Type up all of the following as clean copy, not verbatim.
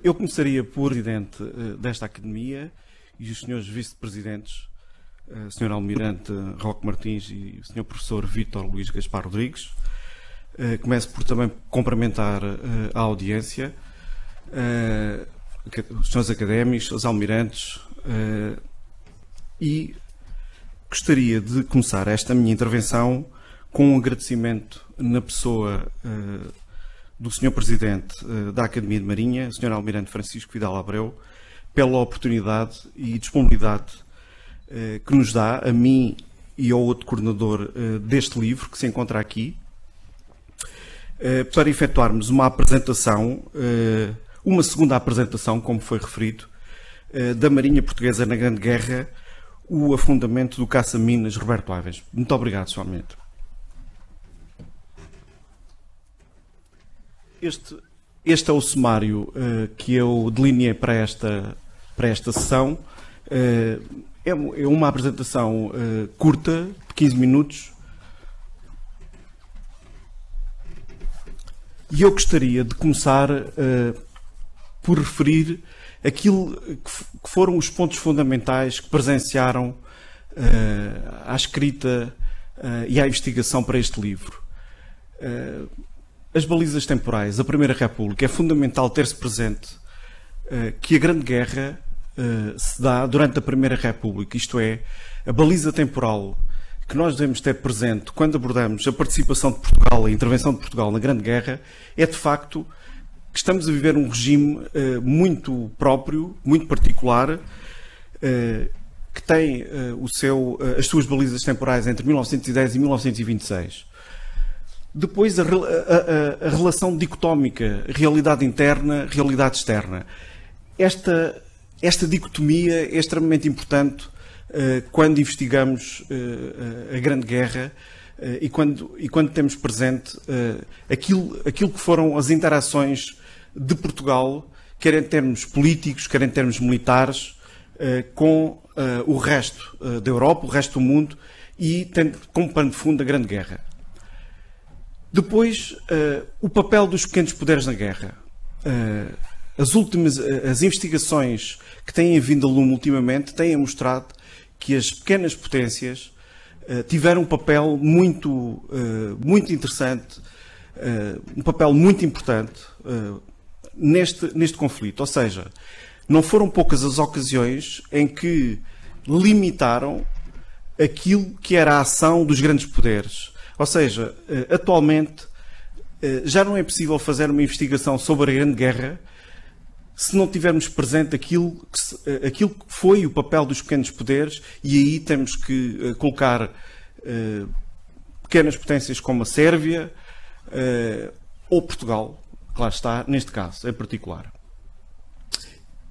Eu começaria por presidente desta Academia e os senhores vice-presidentes, Sr. Almirante Roque Martins e o Sr. Professor Vítor Luís Gaspar Rodrigues. Começo por também cumprimentar a audiência, os senhores académicos, os almirantes, e gostaria de começar esta minha intervenção com um agradecimento na pessoa do Sr. Presidente da Academia de Marinha, Sr. Almirante Francisco Vidal Abreu, pela oportunidade e disponibilidade que nos dá, a mim e ao outro coordenador deste livro, que se encontra aqui, para efetuarmos uma apresentação, uma segunda apresentação, como foi referido, da Marinha Portuguesa na Grande Guerra, o afundamento do caça-minas Roberto Aves. Muito obrigado, Sr. Almirante. Este é o sumário que eu delineei para esta sessão. É uma apresentação curta, de 15 minutos. E eu gostaria de começar por referir aquilo que foram os pontos fundamentais que presenciaram à escrita e à investigação para este livro. As balizas temporais, a Primeira República, é fundamental ter-se presente que a Grande Guerra se dá durante a Primeira República, isto é, a baliza temporal que nós devemos ter presente quando abordamos a participação de Portugal, a intervenção de Portugal na Grande Guerra, é de facto que estamos a viver um regime muito próprio, muito particular, que tem as suas balizas temporais entre 1910 e 1926. Depois a relação dicotómica, realidade interna, realidade externa. Esta dicotomia é extremamente importante quando investigamos a Grande Guerra e quando temos presente aquilo que foram as interações de Portugal, quer em termos políticos, quer em termos militares, com o resto da Europa, o resto do mundo, e tendo como pano de fundo a Grande Guerra. Depois, o papel dos pequenos poderes na guerra. As investigações que têm vindo a lume ultimamente têm mostrado que as pequenas potências tiveram um papel muito interessante, um papel muito importante neste conflito. Ou seja, não foram poucas as ocasiões em que limitaram aquilo que era a ação dos grandes poderes. Ou seja, atualmente já não é possível fazer uma investigação sobre a Grande Guerra se não tivermos presente aquilo que foi o papel dos pequenos poderes, e aí temos que colocar pequenas potências como a Sérvia ou Portugal, que lá está, neste caso em particular.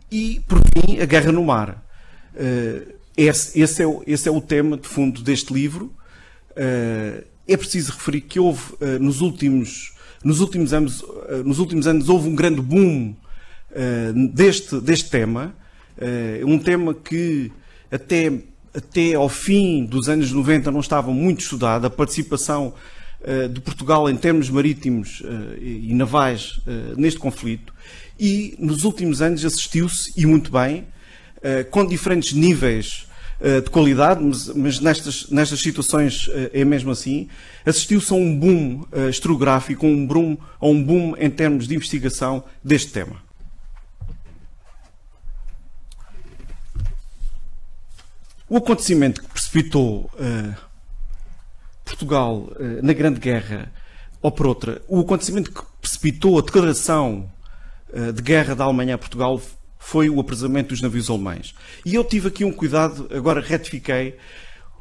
E, por fim, a guerra no mar. Esse é o tema de fundo deste livro. É preciso referir que houve, nos últimos anos, houve um grande boom deste tema, um tema que até ao fim dos anos 90 não estava muito estudado, a participação de Portugal em termos marítimos e navais neste conflito, e nos últimos anos assistiu-se, e muito bem, com diferentes níveis de qualidade, mas nestas situações é mesmo assim, assistiu-se a um boom historiográfico, a um boom em termos de investigação deste tema. O acontecimento que precipitou Portugal na Grande Guerra, ou por outra, o acontecimento que precipitou a declaração de guerra da Alemanha a Portugal foi o apresamento dos navios alemães. E eu tive aqui um cuidado, agora retifiquei,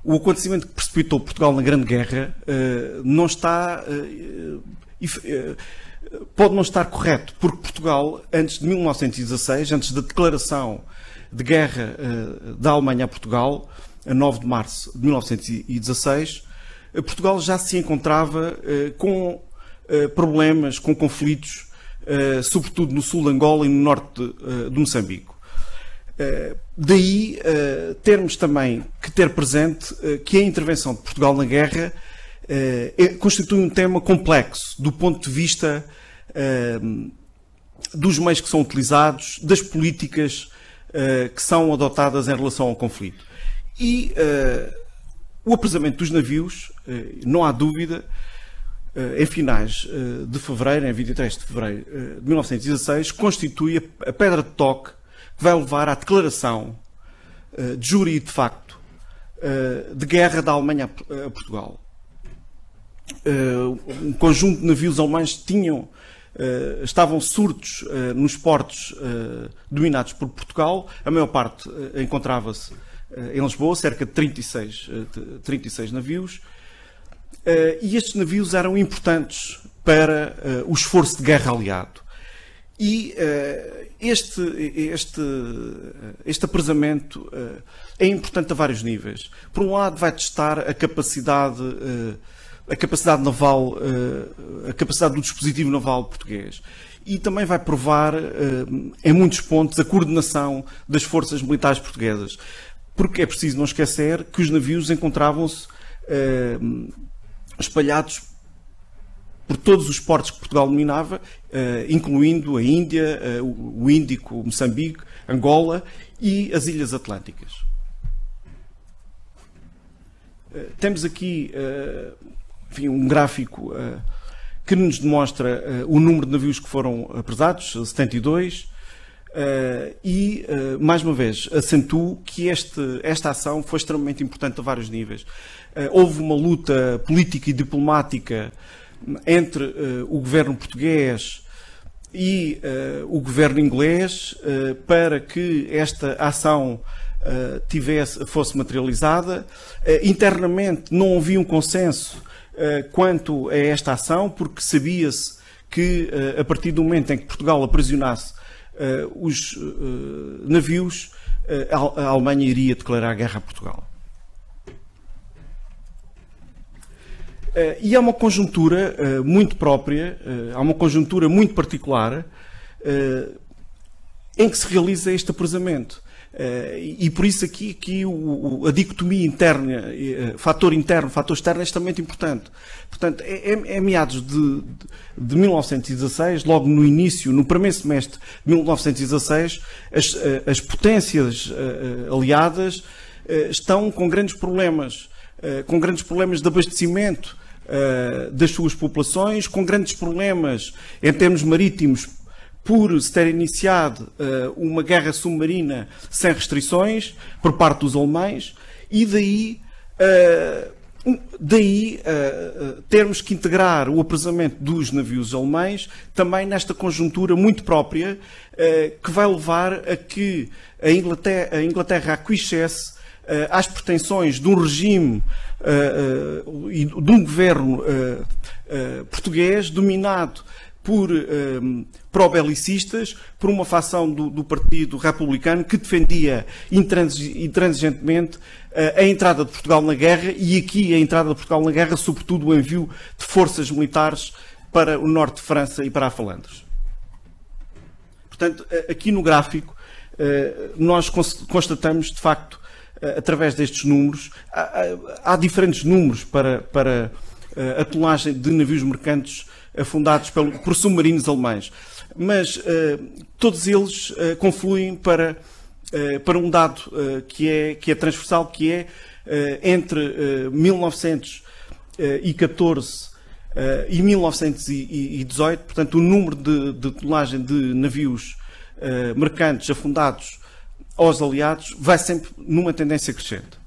o acontecimento que precipitou Portugal na Grande Guerra não está, pode não estar correto, porque Portugal, antes de 1916, antes da declaração de guerra da Alemanha a Portugal, a 9 de março de 1916, Portugal já se encontrava com problemas, com conflitos, sobretudo no sul de Angola e no norte de Moçambique. Daí termos também que ter presente que a intervenção de Portugal na guerra constitui um tema complexo do ponto de vista dos meios que são utilizados, das políticas que são adotadas em relação ao conflito. E o apresamento dos navios, não há dúvida, em finais de fevereiro, em 23 de fevereiro de 1916, constitui a pedra de toque que vai levar à declaração de jure e de facto de guerra da Alemanha a Portugal. Um conjunto de navios alemães estavam surtos nos portos dominados por Portugal. A maior parte encontrava-se em Lisboa, cerca de 36 navios. E estes navios eram importantes para o esforço de guerra aliado. E este apresamento é importante a vários níveis. Por um lado, vai testar a capacidade naval, a capacidade do dispositivo naval português. E também vai provar, em muitos pontos, a coordenação das forças militares portuguesas. Porque é preciso não esquecer que os navios encontravam-se espalhados por todos os portos que Portugal dominava, incluindo a Índia, o Índico, Moçambique, Angola e as Ilhas Atlânticas. Temos aqui um gráfico que nos demonstra o número de navios que foram apresados, 72, e, mais uma vez, acentuo que esta ação foi extremamente importante a vários níveis. Houve uma luta política e diplomática entre o governo português e o governo inglês para que esta ação fosse materializada. Internamente não havia um consenso quanto a esta ação, porque sabia-se que a partir do momento em que Portugal aprisionasse os navios, a Alemanha iria declarar guerra a Portugal. E há uma conjuntura muito própria, há uma conjuntura muito particular em que se realiza este apresamento. E por isso aqui a dicotomia interna, fator interno, fator externo, é extremamente importante. Portanto, é meados de 1916, logo no início, no primeiro semestre de 1916, as potências aliadas estão com grandes problemas de abastecimento das suas populações, com grandes problemas em termos marítimos, por se ter iniciado uma guerra submarina sem restrições por parte dos alemães, e daí termos que integrar o apresamento dos navios alemães também nesta conjuntura muito própria que vai levar a que a Inglaterra aquiescesse às pretensões de um regime e de um governo português dominado por pró-belicistas, por uma facção do Partido Republicano que defendia intransigentemente a entrada de Portugal na guerra, e aqui a entrada de Portugal na guerra, sobretudo o envio de forças militares para o norte de França e para a Flandres. Portanto, aqui no gráfico, nós constatamos, de facto, através destes números, há diferentes números para a tonelagem de navios mercantes afundados por submarinos alemães, mas todos eles confluem para um dado que é transversal, que é entre 1914 e 1918, portanto, o número de tonelagem de navios mercantes afundados aos aliados vai sempre numa tendência crescente.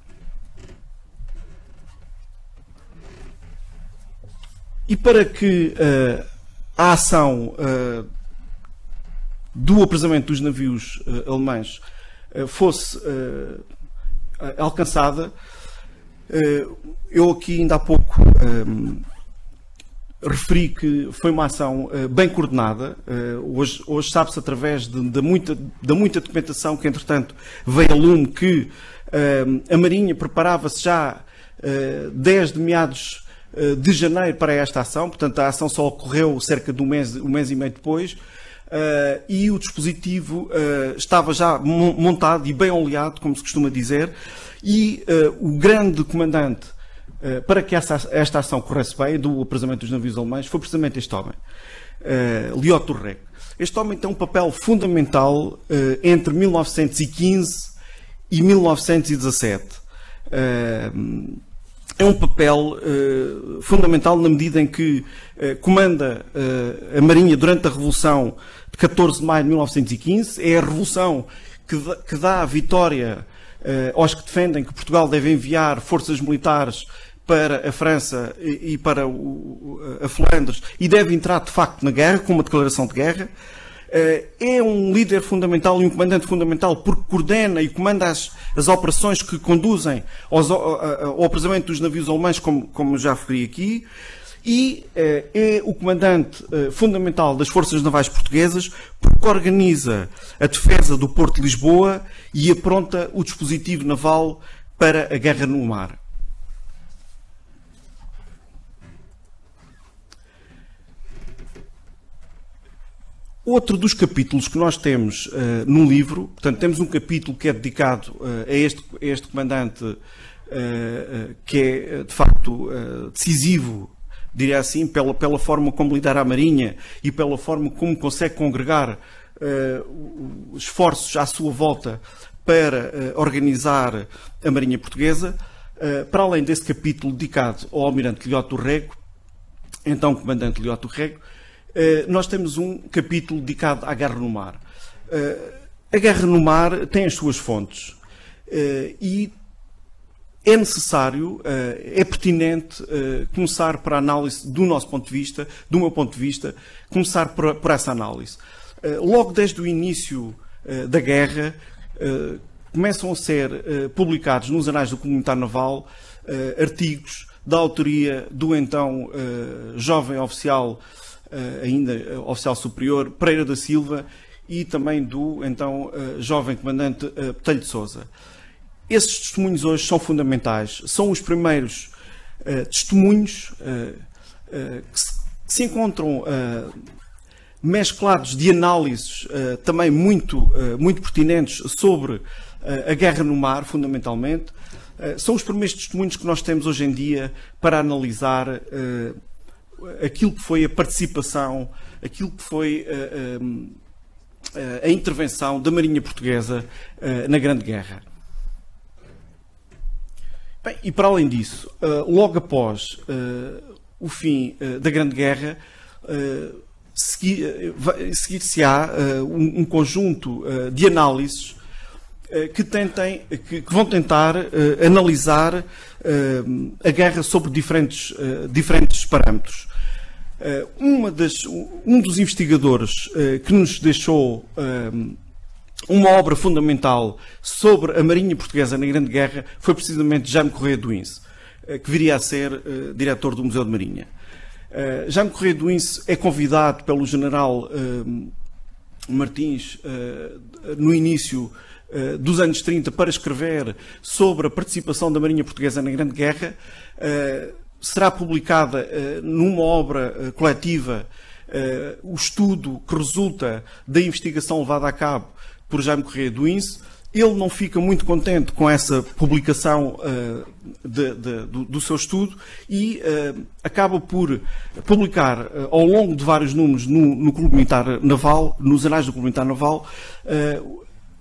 E para que a ação do apresamento dos navios alemães fosse alcançada, eu aqui ainda há pouco referi que foi uma ação bem coordenada. Hoje sabe-se, através da muita documentação que, entretanto, veio a lume, que a Marinha preparava-se já desde meados de janeiro para esta ação. Portanto, a ação só ocorreu cerca de um mês e meio depois, e o dispositivo estava já montado e bem oleado, como se costuma dizer, e o grande comandante para que esta ação corresse bem, do apresamento dos navios alemães, foi precisamente este homem, Liot Durreck. Este homem tem um papel fundamental entre 1915 e 1917. É um papel fundamental na medida em que comanda a Marinha durante a Revolução de 14 de maio de 1915. É a Revolução que dá a vitória aos que defendem que Portugal deve enviar forças militares para a França e para a Flandres e deve entrar de facto na guerra, com uma declaração de guerra. É um líder fundamental e um comandante fundamental porque coordena e comanda as operações que conduzem ao apresamento dos navios alemães, como já referi aqui, e é o comandante fundamental das forças navais portuguesas porque organiza a defesa do Porto de Lisboa e apronta o dispositivo naval para a guerra no mar. Outro dos capítulos que nós temos no livro, portanto, temos um capítulo que é dedicado a este comandante que é, de facto, decisivo, diria assim, pela forma como lidera a Marinha e pela forma como consegue congregar esforços à sua volta para organizar a Marinha Portuguesa. Para além desse capítulo dedicado ao Almirante Lioto do Rego, então Comandante Lioto do Rego, nós temos um capítulo dedicado à guerra no mar. A guerra no mar tem as suas fontes e é necessário, é pertinente começar por a análise do nosso ponto de vista, do meu ponto de vista, começar por essa análise. Logo desde o início da guerra, começam a ser publicados nos Anais do Clube Militar Naval artigos da autoria do então jovem oficial, ainda oficial superior, Pereira da Silva, e também do então jovem comandante Botelho de Sousa. Esses testemunhos hoje são fundamentais. São os primeiros testemunhos que se encontram mesclados de análises também muito pertinentes sobre a guerra no mar, fundamentalmente. São os primeiros testemunhos que nós temos hoje em dia para analisar aquilo que foi a participação, aquilo que foi a intervenção da Marinha Portuguesa na Grande Guerra. Bem, e para além disso, logo após o fim da Grande Guerra, seguir-se-á um conjunto de análises que vão tentar analisar a guerra sobre diferentes parâmetros. Um dos investigadores que nos deixou uma obra fundamental sobre a Marinha Portuguesa na Grande Guerra foi precisamente Jaime Correia do Ince, que viria a ser diretor do Museu de Marinha. Jaime Correia do Ince é convidado pelo general Martins no início dos anos 30 para escrever sobre a participação da Marinha Portuguesa na Grande Guerra. Será publicada numa obra coletiva o estudo que resulta da investigação levada a cabo por Jaime Correia do Ince. Ele não fica muito contente com essa publicação do seu estudo e acaba por publicar ao longo de vários números no Clube Militar Naval, nos Anais do Clube Militar Naval,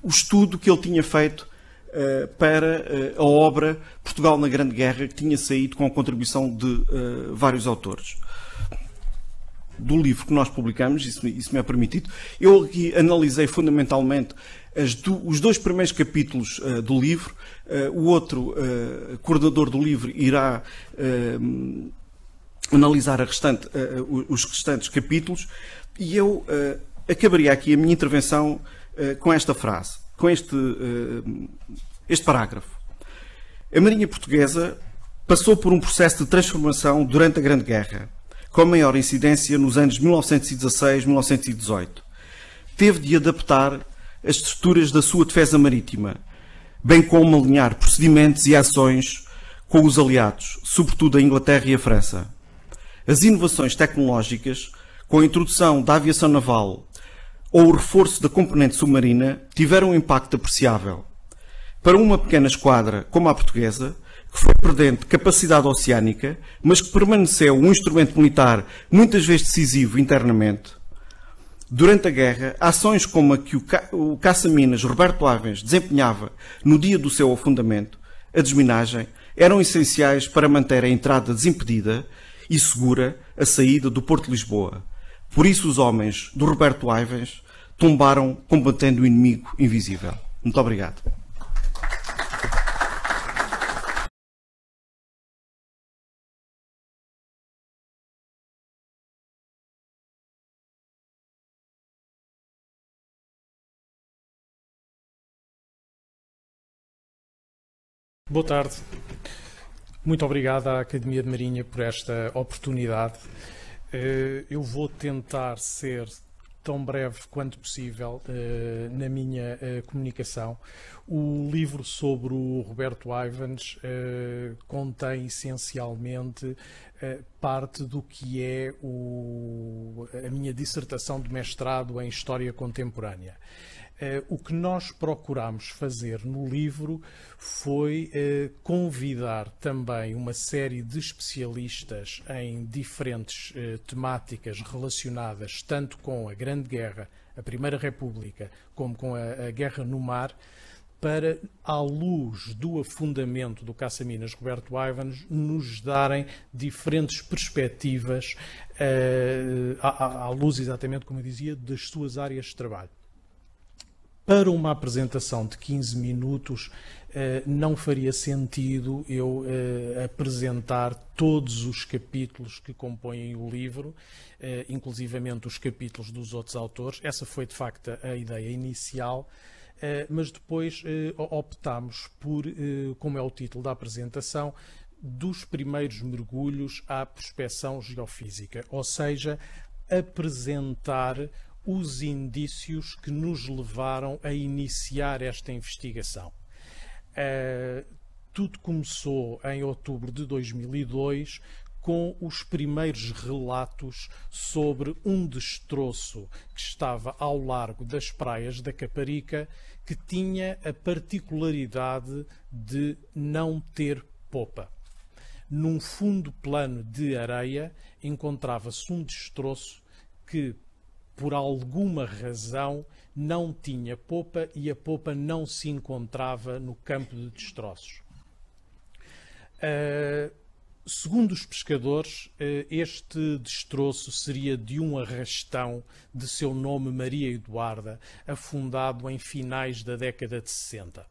o estudo que ele tinha feito para a obra Portugal na Grande Guerra, que tinha saído com a contribuição de vários autores. Do livro que nós publicamos, isso me é permitido, eu aqui analisei fundamentalmente os dois primeiros capítulos do livro. O outro coordenador do livro irá analisar os restantes capítulos, e eu acabaria aqui a minha intervenção com esta frase, com este parágrafo. A Marinha Portuguesa passou por um processo de transformação durante a Grande Guerra, com maior incidência nos anos 1916-1918. Teve de adaptar as estruturas da sua defesa marítima, bem como alinhar procedimentos e ações com os aliados, sobretudo a Inglaterra e a França. As inovações tecnológicas, com a introdução da aviação naval ou o reforço da componente submarina, tiveram um impacto apreciável. Para uma pequena esquadra como a portuguesa, que foi perdendo capacidade oceânica, mas que permaneceu um instrumento militar muitas vezes decisivo internamente, Durante a guerra, ações como a que o caça-minas Roberto Ivens desempenhava no dia do seu afundamento, a desminagem, eram essenciais para manter a entrada desimpedida e segura a saída do Porto de Lisboa. Por isso os homens do Roberto Ivens tombaram combatendo o inimigo invisível. Muito obrigado. Boa tarde. Muito obrigado à Academia de Marinha por esta oportunidade. Eu vou tentar ser tão breve quanto possível na minha comunicação. O livro sobre o Roberto Ivens contém essencialmente parte do que é a minha dissertação de mestrado em História Contemporânea. O que nós procuramos fazer no livro foi convidar também uma série de especialistas em diferentes temáticas relacionadas tanto com a Grande Guerra, a Primeira República, como com a Guerra no Mar, para, à luz do afundamento do caça-minas Roberto Ivens, nos darem diferentes perspectivas, à luz, exatamente como eu dizia, das suas áreas de trabalho. Para uma apresentação de 15 minutos, não faria sentido eu apresentar todos os capítulos que compõem o livro, inclusivamente os capítulos dos outros autores. Essa foi, de facto, a ideia inicial, mas depois optámos por, como é o título da apresentação, dos primeiros mergulhos à prospecção geofísica, ou seja, apresentar os indícios que nos levaram a iniciar esta investigação. Tudo começou em outubro de 2002 com os primeiros relatos sobre um destroço que estava ao largo das praias da Caparica, que tinha a particularidade de não ter popa. Num fundo plano de areia encontrava-se um destroço que, por alguma razão, não tinha popa e a popa não se encontrava no campo de destroços. Segundo os pescadores, este destroço seria de um arrastão de seu nome Maria Eduarda, afundado em finais da década de 60.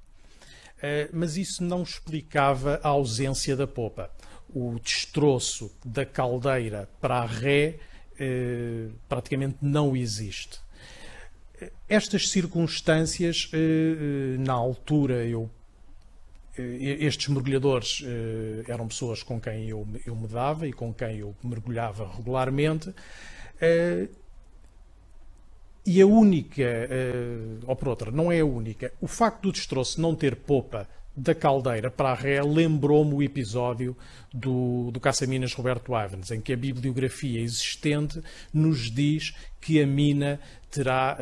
Mas isso não explicava a ausência da popa. O destroço da caldeira para a ré praticamente não existe. Estas circunstâncias, na altura, estes mergulhadores eram pessoas com quem eu me dava e com quem eu mergulhava regularmente, e a única, ou por outra, não é a única, o facto do destroço não ter popa da caldeira para a ré lembrou-me o episódio do caça-minas Roberto Ivens, em que a bibliografia existente nos diz que a mina terá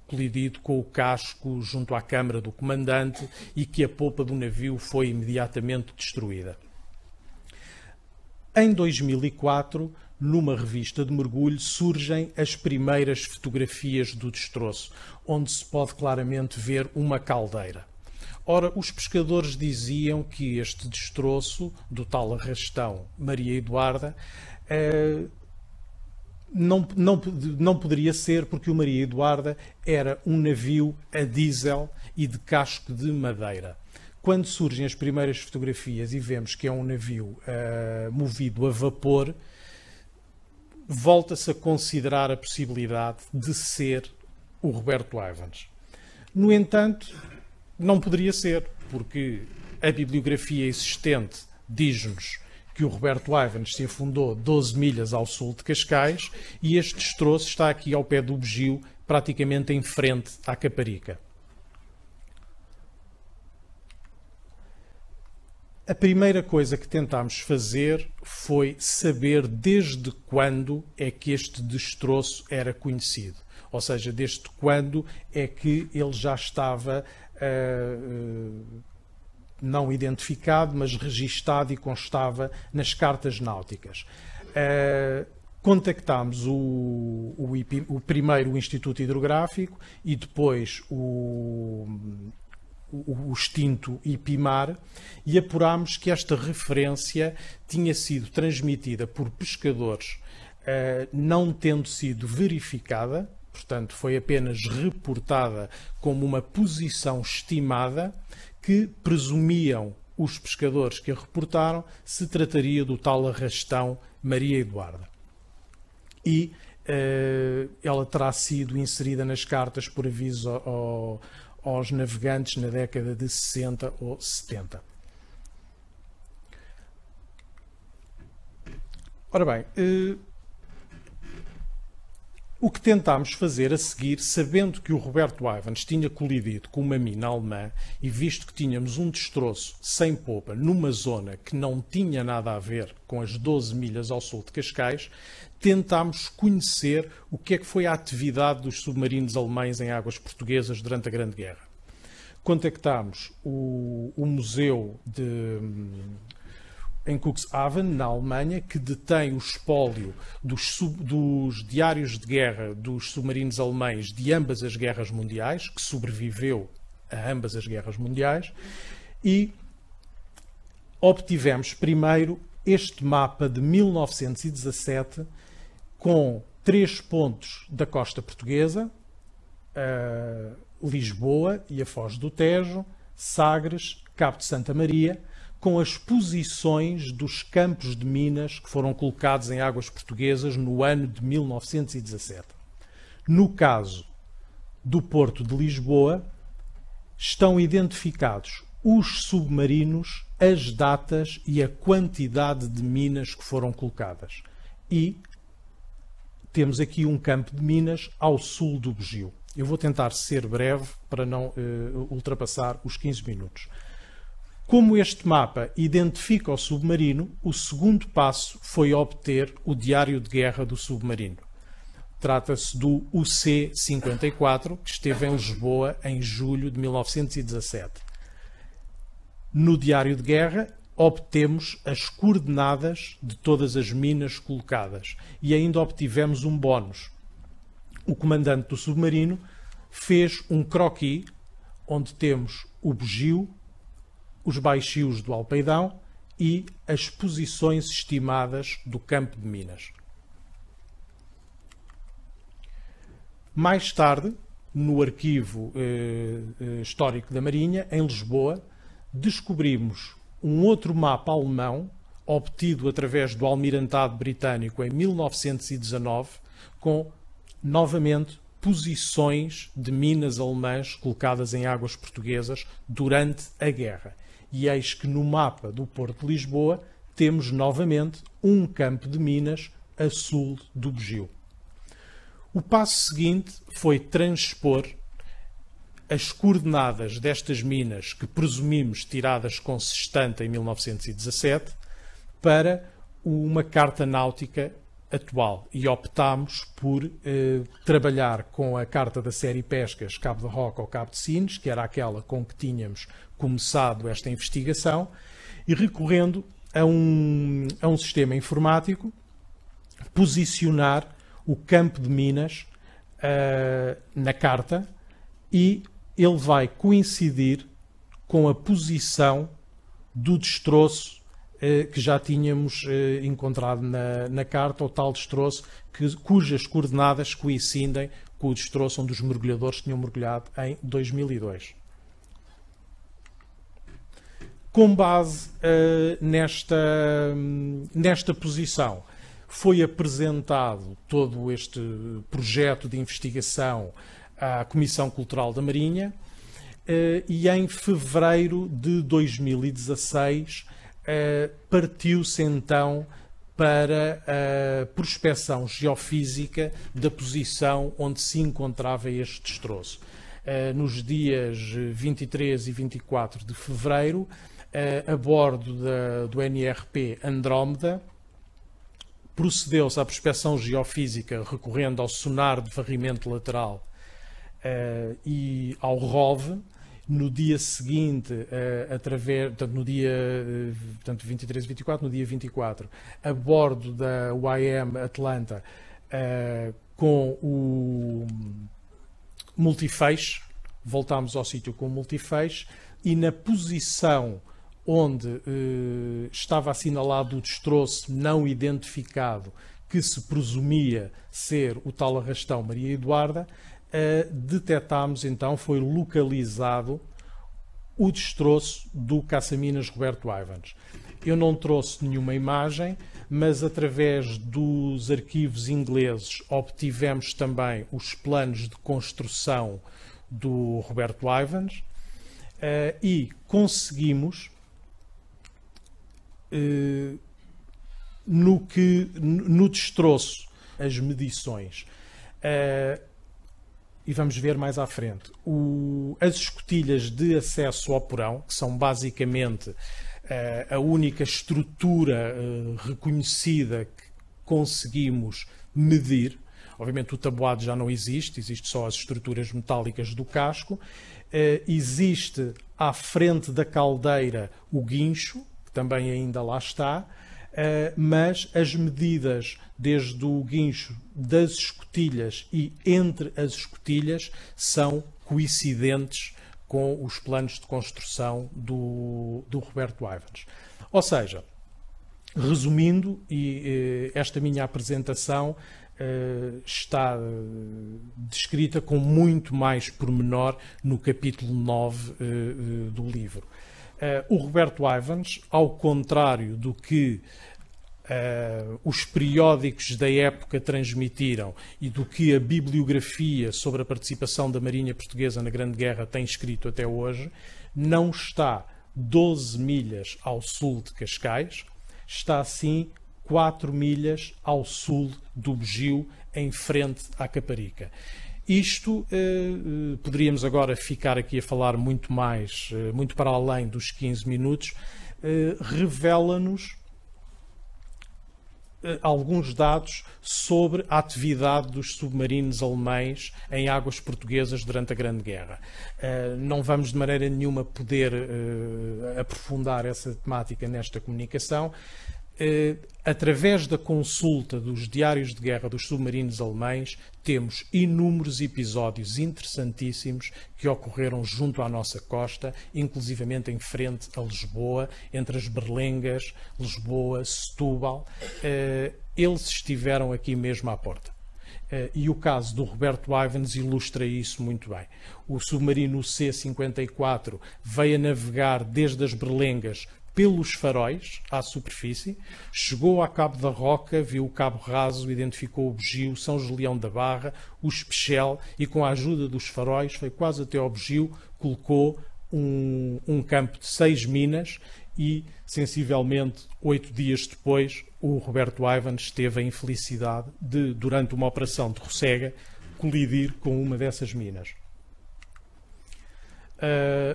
colidido com o casco junto à câmara do comandante e que a popa do navio foi imediatamente destruída. Em 2004, numa revista de mergulho, surgem as primeiras fotografias do destroço, onde se pode claramente ver uma caldeira. Ora, os pescadores diziam que este destroço do tal arrastão Maria Eduarda não poderia ser, porque o Maria Eduarda era um navio a diesel e de casco de madeira. Quando surgem as primeiras fotografias e vemos que é um navio movido a vapor, volta-se a considerar a possibilidade de ser o Roberto Ivens. No entanto, não poderia ser, porque a bibliografia existente diz-nos que o Roberto Ivens se afundou 12 milhas ao sul de Cascais e este destroço está aqui ao pé do Bugio, praticamente em frente à Caparica. A primeira coisa que tentámos fazer foi saber desde quando é que este destroço era conhecido. Ou seja, desde quando é que ele já estava não identificado, mas registado e constava nas cartas náuticas. Contactámos o primeiro o Instituto Hidrográfico e depois o extinto IPIMAR, e apurámos que esta referência tinha sido transmitida por pescadores, não tendo sido verificada, portanto foi apenas reportada como uma posição estimada, que presumiam os pescadores que a reportaram se trataria do tal arrastão Maria Eduarda. E ela terá sido inserida nas cartas por aviso aos navegantes na década de 60 ou 70. Ora bem, o que tentámos fazer a seguir, sabendo que o Roberto Ivans tinha colidido com uma mina alemã e visto que tínhamos um destroço sem popa numa zona que não tinha nada a ver com as 12 milhas ao sul de Cascais, tentámos conhecer o que é que foi a atividade dos submarinos alemães em águas portuguesas durante a Grande Guerra. Contactámos o museu em Cuxhaven, na Alemanha, que detém o espólio dos diários de guerra dos submarinos alemães de ambas as guerras mundiais, que sobreviveu a ambas as guerras mundiais, e obtivemos primeiro este mapa de 1917 com 3 pontos da costa portuguesa, Lisboa e a Foz do Tejo, Sagres, Cabo de Santa Maria, com as posições dos campos de minas que foram colocados em águas portuguesas no ano de 1917. No caso do Porto de Lisboa, estão identificados os submarinos, as datas e a quantidade de minas que foram colocadas. E temos aqui um campo de minas ao sul do Bugio. Eu vou tentar ser breve para não ultrapassar os 15 minutos. Como este mapa identifica o submarino, o segundo passo foi obter o diário de guerra do submarino. Trata-se do UC-54, que esteve em Lisboa em julho de 1917. No diário de guerra, obtemos as coordenadas de todas as minas colocadas e ainda obtivemos um bónus. O comandante do submarino fez um croquis onde temos o bugio, os baixios do Alpeidão e as posições estimadas do campo de minas. Mais tarde, no arquivo histórico da Marinha, em Lisboa, descobrimos um outro mapa alemão, obtido através do Almirantado Britânico em 1919, com, novamente, posições de minas alemãs colocadas em águas portuguesas durante a guerra. E eis que no mapa do Porto de Lisboa temos novamente um campo de minas a sul do Bugio. O passo seguinte foi transpor as coordenadas destas minas que presumimos tiradas com sextante em 1917 para uma carta náutica atual e optámos por trabalhar com a carta da série Pescas Cabo da Roca ou Cabo de Sines, que era aquela com que tínhamos começado esta investigação, e recorrendo a um sistema informático, posicionar o campo de minas na carta, e ele vai coincidir com a posição do destroço que já tínhamos encontrado na carta, o tal destroço cujas coordenadas coincidem com o destroço onde os mergulhadores tinham mergulhado em 2002. Com base nesta posição, foi apresentado todo este projeto de investigação à Comissão Cultural da Marinha e em fevereiro de 2016 partiu-se então para a prospecção geofísica da posição onde se encontrava este destroço. Nos dias 23 e 24 de fevereiro, a bordo do NRP Andrómeda, procedeu-se à prospecção geofísica recorrendo ao sonar de varrimento lateral e ao ROV, No dia seguinte, no dia 23 e 24, no dia 24, a bordo da YM Atlanta, com o multifeixe, voltámos ao sítio com o multifeixe, e na posição onde estava assinalado o destroço não identificado, que se presumia ser o tal arrastão Maria Eduarda, detectámos então, foi localizado o destroço do caça-minas Roberto Ivans. Eu não trouxe nenhuma imagem, mas através dos arquivos ingleses obtivemos também os planos de construção do Roberto Ivans e conseguimos no destroço as medições. E vamos ver mais à frente. As escotilhas de acesso ao porão, que são basicamente a única estrutura reconhecida que conseguimos medir. Obviamente o tabuado já não existe só as estruturas metálicas do casco. Existe à frente da caldeira o guincho, que também ainda lá está, mas as medidas desde o guincho, das escotilhas e entre as escotilhas são coincidentes com os planos de construção do Roberto Ivans. Ou seja, resumindo, esta minha apresentação está descrita com muito mais pormenor no capítulo 9 do livro. O Roberto Ivans, ao contrário do que os periódicos da época transmitiram e do que a bibliografia sobre a participação da Marinha Portuguesa na Grande Guerra tem escrito até hoje, não está 12 milhas ao sul de Cascais, está sim 4 milhas ao sul do Bugio, em frente à Caparica. Isto, poderíamos agora ficar aqui a falar muito mais, muito para além dos 15 minutos, revela-nos alguns dados sobre a atividade dos submarinos alemães em águas portuguesas durante a Grande Guerra. Não vamos de maneira nenhuma poder aprofundar essa temática nesta comunicação. Através da consulta dos diários de guerra dos submarinos alemães, temos inúmeros episódios interessantíssimos que ocorreram junto à nossa costa, inclusivamente em frente a Lisboa, entre as Berlengas, Lisboa, Setúbal. Eles estiveram aqui mesmo à porta. E o caso do Roberto Ivans ilustra isso muito bem. O submarino C-54 veio a navegar desde as Berlengas pelos faróis à superfície, chegou a Cabo da Roca, viu o Cabo Raso, identificou o Bugio, São Julião da Barra, o Espechel, e com a ajuda dos faróis foi quase até ao Bugio, colocou um campo de 6 minas e, sensivelmente 8 dias depois, o Roberto Ivans teve a infelicidade de, durante uma operação de rossega, colidir com uma dessas minas.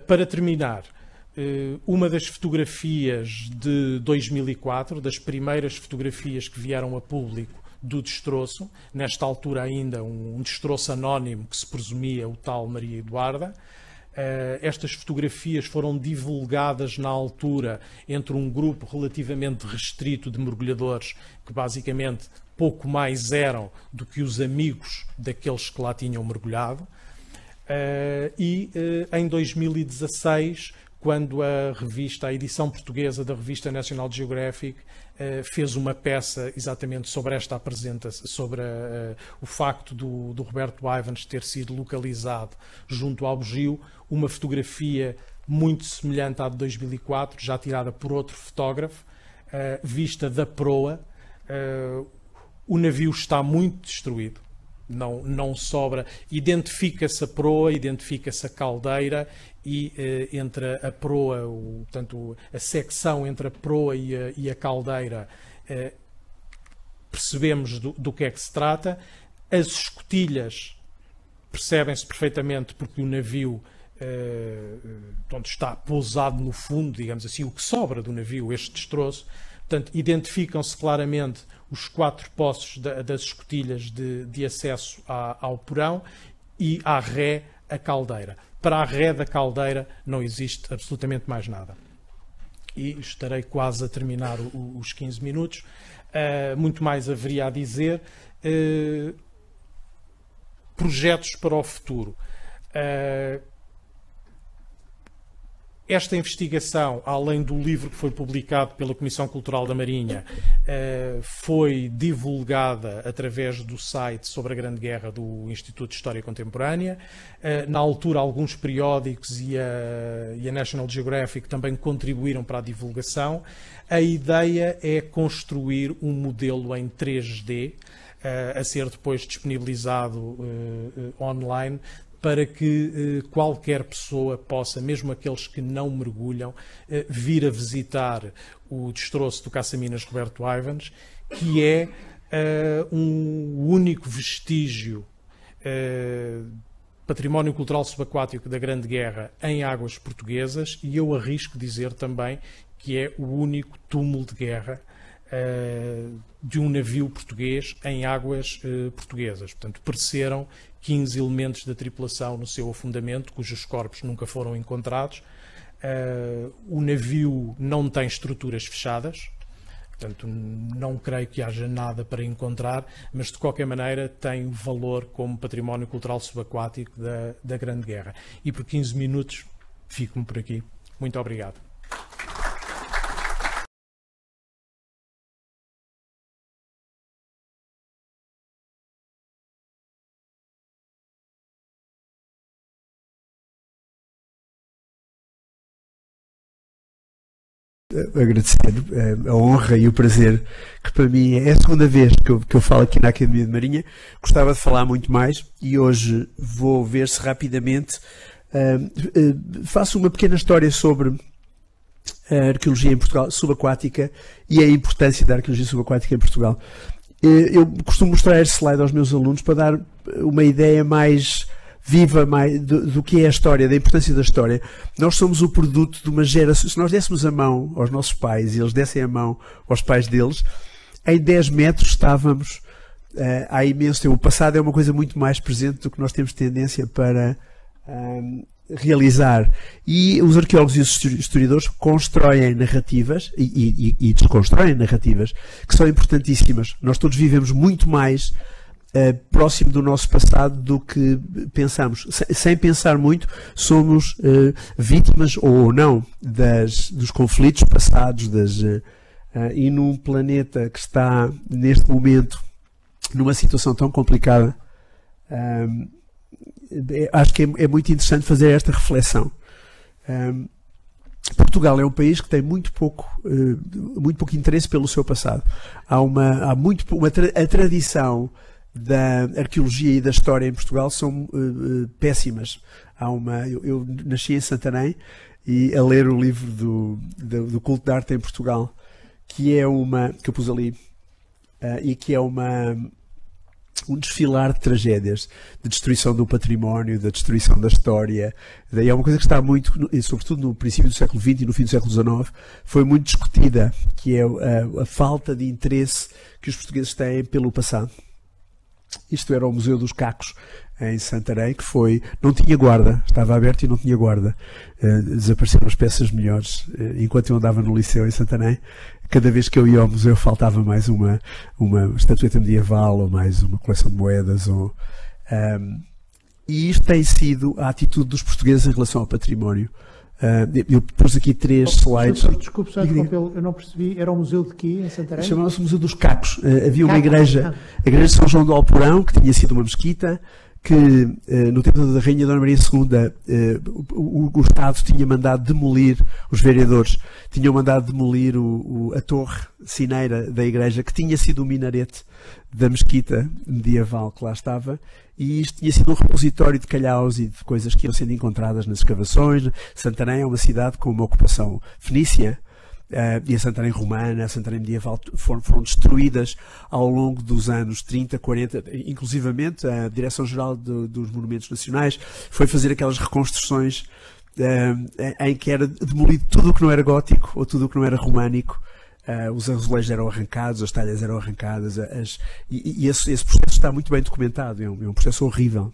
Para terminar, uma das fotografias de 2004, das primeiras fotografias que vieram a público do destroço, nesta altura ainda um destroço anónimo que se presumia o tal Maria Eduarda. Estas fotografias foram divulgadas na altura entre um grupo relativamente restrito de mergulhadores que basicamente pouco mais eram do que os amigos daqueles que lá tinham mergulhado. Em 2016, quando a edição portuguesa da revista National Geographic fez uma peça exatamente sobre esta apresentação, sobre o facto do Roberto Ivans ter sido localizado junto ao Bugio, uma fotografia muito semelhante à de 2004, já tirada por outro fotógrafo, vista da proa. O navio está muito destruído. Não sobra, identifica-se a proa, identifica-se a caldeira e entre a proa, portanto, a secção entre a proa e a caldeira, percebemos do que é que se trata. As escotilhas percebem-se perfeitamente porque o navio está pousado no fundo, digamos assim, o que sobra do navio, este destroço. Portanto, identificam-se claramente os 4 poços das escotilhas de acesso ao porão e à ré a caldeira. Para a ré da caldeira não existe absolutamente mais nada. E estarei quase a terminar os 15 minutos. Muito mais haveria a dizer. Projetos para o futuro. Esta investigação, além do livro que foi publicado pela Comissão Cultural da Marinha, foi divulgada através do site sobre a Grande Guerra do Instituto de História Contemporânea. Na altura, alguns periódicos e a National Geographic também contribuíram para a divulgação. A ideia é construir um modelo em 3D, a ser depois disponibilizado online, para que qualquer pessoa possa, mesmo aqueles que não mergulham, vir a visitar o destroço do caça-minas Roberto Ivans, que é um único vestígio património cultural subaquático da Grande Guerra em águas portuguesas, e eu arrisco dizer também que é o único túmulo de guerra de um navio português em águas portuguesas. Portanto, pereceram 15 elementos da tripulação no seu afundamento, cujos corpos nunca foram encontrados. O navio não tem estruturas fechadas, portanto, não creio que haja nada para encontrar, mas de qualquer maneira tem valor como património cultural subaquático da Grande Guerra. E por 15 minutos fico-me por aqui. Muito obrigado. Agradecer a honra e o prazer, que para mim é a segunda vez que eu falo aqui na Academia de Marinha. Gostava de falar muito mais e hoje vou ver se rapidamente faço uma pequena história sobre a arqueologia em Portugal subaquática e a importância da arqueologia subaquática em Portugal. Eu costumo mostrar este slide aos meus alunos para dar uma ideia mais viva do que é a história, da importância da história. Nós somos o produto de uma geração. Se nós dessemos a mão aos nossos pais e eles dessem a mão aos pais deles, em 10 metros estávamos há imenso tempo. O passado é uma coisa muito mais presente do que nós temos tendência para realizar. E os arqueólogos e os historiadores constroem narrativas e desconstroem narrativas que são importantíssimas. Nós todos vivemos muito mais próximo do nosso passado do que pensamos. Sem pensar muito, somos vítimas ou não dos conflitos passados, e num planeta que está neste momento numa situação tão complicada, acho que é muito interessante fazer esta reflexão. Portugal é um país que tem muito pouco interesse pelo seu passado. A tradição da arqueologia e da história em Portugal são péssimas. Eu nasci em Santarém e a ler o livro do culto da arte em Portugal, que eu pus ali, e que é um desfilar de tragédias, de destruição do património, da destruição da história. Daí é uma coisa que está muito, sobretudo no princípio do século XX e no fim do século XIX, foi muito discutida, que é a falta de interesse que os portugueses têm pelo passado. Isto era o Museu dos Cacos, em Santarém, que não tinha guarda, estava aberto e não tinha guarda. Desapareceram as peças melhores. Enquanto eu andava no liceu em Santarém, cada vez que eu ia ao museu faltava mais uma estatueta medieval, ou mais uma coleção de moedas. E isto tem sido a atitude dos portugueses em relação ao património. Eu pus aqui 3 slides. Desculpe, só interrompê-lo, eu não percebi. Era o museu de quê, em Santarém? Chamava-se o Museu dos Cacos. Havia uma igreja, a igreja de São João do Alporão, que tinha sido uma mesquita, que no tempo da Rainha Dona Maria II o Estado tinha mandado demolir, os vereadores tinham mandado demolir a torre cineira da igreja, que tinha sido o minarete da mesquita medieval que lá estava, e isto tinha sido um repositório de calhaus e de coisas que iam sendo encontradas nas escavações. Santarém é uma cidade com uma ocupação fenícia, e a Santarém romana, a Santarém medieval foram destruídas ao longo dos anos 30, 40, inclusivamente a Direção-Geral dos Monumentos Nacionais foi fazer aquelas reconstruções em que era demolido tudo o que não era gótico ou tudo o que não era românico. Os azulejos eram arrancados, as talhas eram arrancadas, e esse processo está muito bem documentado, é um processo horrível.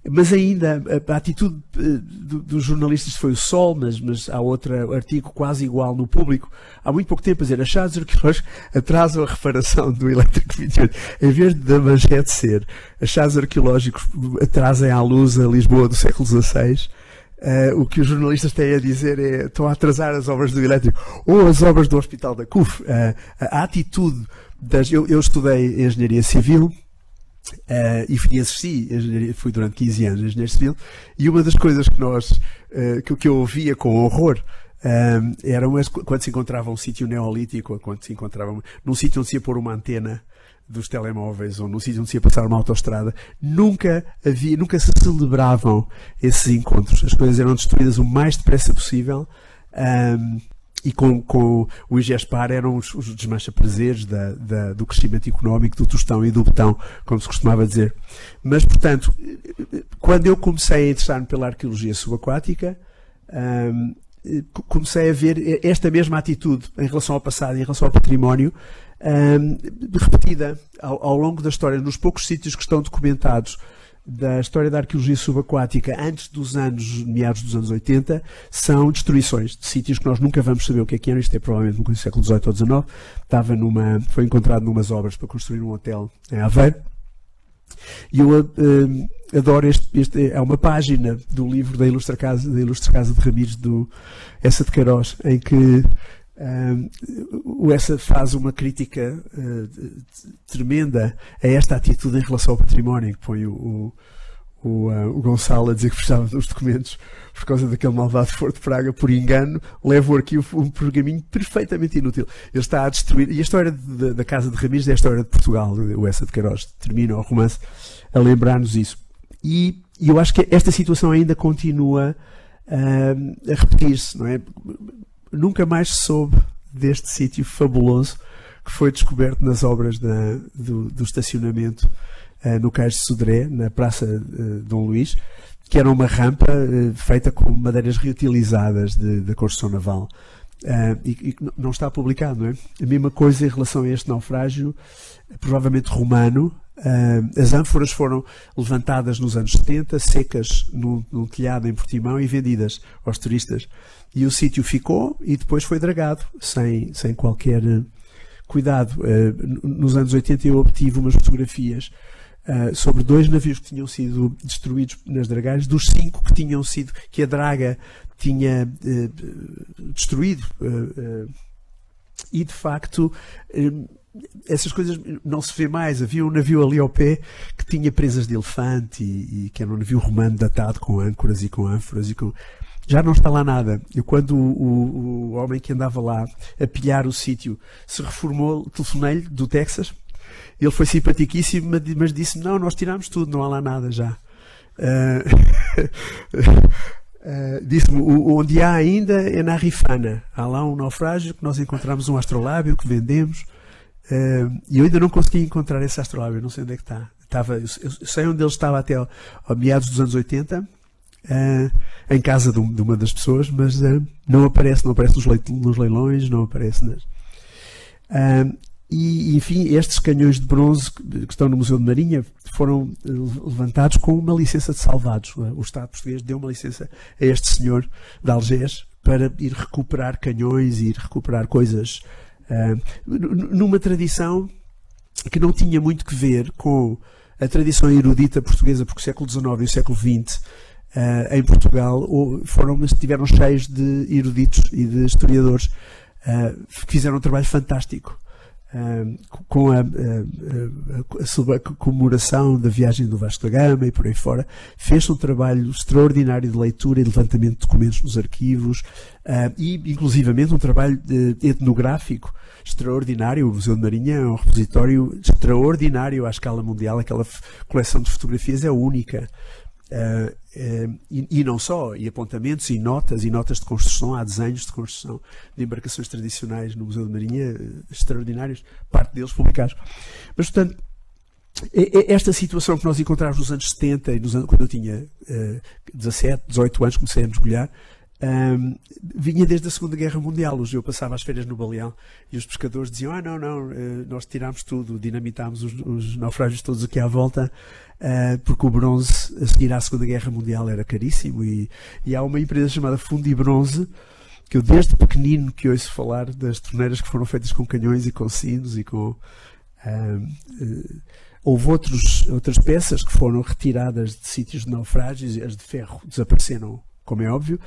Mas ainda a atitude dos jornalistas foi o sol, mas há outro artigo quase igual no Público há muito pouco tempo a dizer: achados arqueológicos atrasam a reparação do elétrico 28. Em vez da manchete ser achados arqueológicos trazem à luz a Lisboa do século XVI, o que os jornalistas têm a dizer é: estão a atrasar as obras do elétrico ou as obras do Hospital da CUF. A atitude eu estudei engenharia civil e exerci, fui durante 15 anos engenheiro civil, e uma das coisas que eu ouvia com horror eram quando se encontrava um sítio neolítico, ou quando se encontrava num sítio onde se ia pôr uma antena dos telemóveis, ou num sítio onde se ia passar uma autoestrada, nunca se celebravam esses encontros. As coisas eram destruídas o mais depressa possível, e com o IGESPAR eram os desmancha-prazeres do crescimento económico, do tostão e do betão, como se costumava dizer. Mas, portanto, quando eu comecei a interessar-me pela arqueologia subaquática, comecei a ver esta mesma atitude em relação ao passado e em relação ao património, repetida ao longo da história, nos poucos sítios que estão documentados da história da arqueologia subaquática antes meados dos anos 80, são destruições de sítios que nós nunca vamos saber o que eram. Isto é provavelmente no século XVIII ou XIX. Foi encontrado numas obras para construir um hotel em Aveiro. E eu adoro é uma página do livro da Ilustre Casa de Ramires, do Essa de Queiroz, em que o Essa faz uma crítica tremenda a esta atitude em relação ao património, que põe o Gonçalo a dizer que precisava dos documentos por causa daquele malvado Foro de Praga, por engano, leva o arquivo um pergaminho perfeitamente inútil. Ele está a destruir, e a história da Casa de Ramires é a história de Portugal. O Essa de Queiroz termina o romance a lembrar-nos isso. E eu acho que esta situação ainda continua a repetir-se, não é? Nunca mais se soube deste sítio fabuloso que foi descoberto nas obras do estacionamento no Cais de Sodré, na Praça Dom Luís, que era uma rampa feita com madeiras reutilizadas da construção naval. E não está publicado, não é? A mesma coisa em relação a este naufrágio, provavelmente romano. As ânforas foram levantadas nos anos 70, secas num telhado em Portimão e vendidas aos turistas. E o sítio ficou e depois foi dragado, sem qualquer cuidado. Nos anos 80 eu obtive umas fotografias sobre 2 navios que tinham sido destruídos nas dragagens, dos 5 que a draga tinha destruído. E de facto essas coisas não se vê mais. Havia um navio ali ao pé que tinha presas de elefante e que era um navio romano datado com âncoras e com ânforas já não está lá nada. Eu, quando o homem que andava lá a pilhar o sítio se reformou, telefonei-lhe do Texas. Ele foi simpaticíssimo, mas disse-me: não, nós tirámos tudo, não há lá nada já. Disse-me: onde há ainda é na Rifana. Há lá um naufrágio que nós encontramos um astrolábio que vendemos. E eu ainda não consegui encontrar esse astrolábio, não sei onde é que está. Eu sei onde ele estava até ao meados dos anos 80, em casa de uma das pessoas, mas não aparece nos leilões, não aparece e enfim, estes canhões de bronze que estão no Museu de Marinha foram levantados com uma licença de salvados. O Estado português deu uma licença a este senhor de Algés para ir recuperar canhões e ir recuperar coisas numa tradição que não tinha muito que ver com a tradição erudita portuguesa, porque o século XIX e o século XX em Portugal estiveram cheios de eruditos e de historiadores que fizeram um trabalho fantástico com a comemoração da viagem do Vasco da Gama e por aí fora. Fez um trabalho extraordinário de leitura e de levantamento de documentos nos arquivos e inclusivamente um trabalho etnográfico extraordinário. O Museu de Marinha é um repositório extraordinário à escala mundial. Aquela coleção de fotografias é única. E não só, e apontamentos e notas de construção. Há desenhos de construção de embarcações tradicionais no Museu de Marinha extraordinários, parte deles publicados. Mas, portanto, esta situação que nós encontramos nos anos 70 e quando eu tinha 17, 18 anos, comecei a mergulhar, vinha desde a Segunda Guerra Mundial. Eu passava as férias no Baleão e os pescadores diziam: nós tirámos tudo, dinamitámos os naufrágios todos aqui à volta, porque o bronze a seguir à Segunda Guerra Mundial era caríssimo, e há uma empresa chamada Fundibronze, que eu desde pequenino que ouço falar das torneiras que foram feitas com canhões e com sinos e com... houve outras peças que foram retiradas de sítios de naufrágios, as de ferro desapareceram, como é óbvio,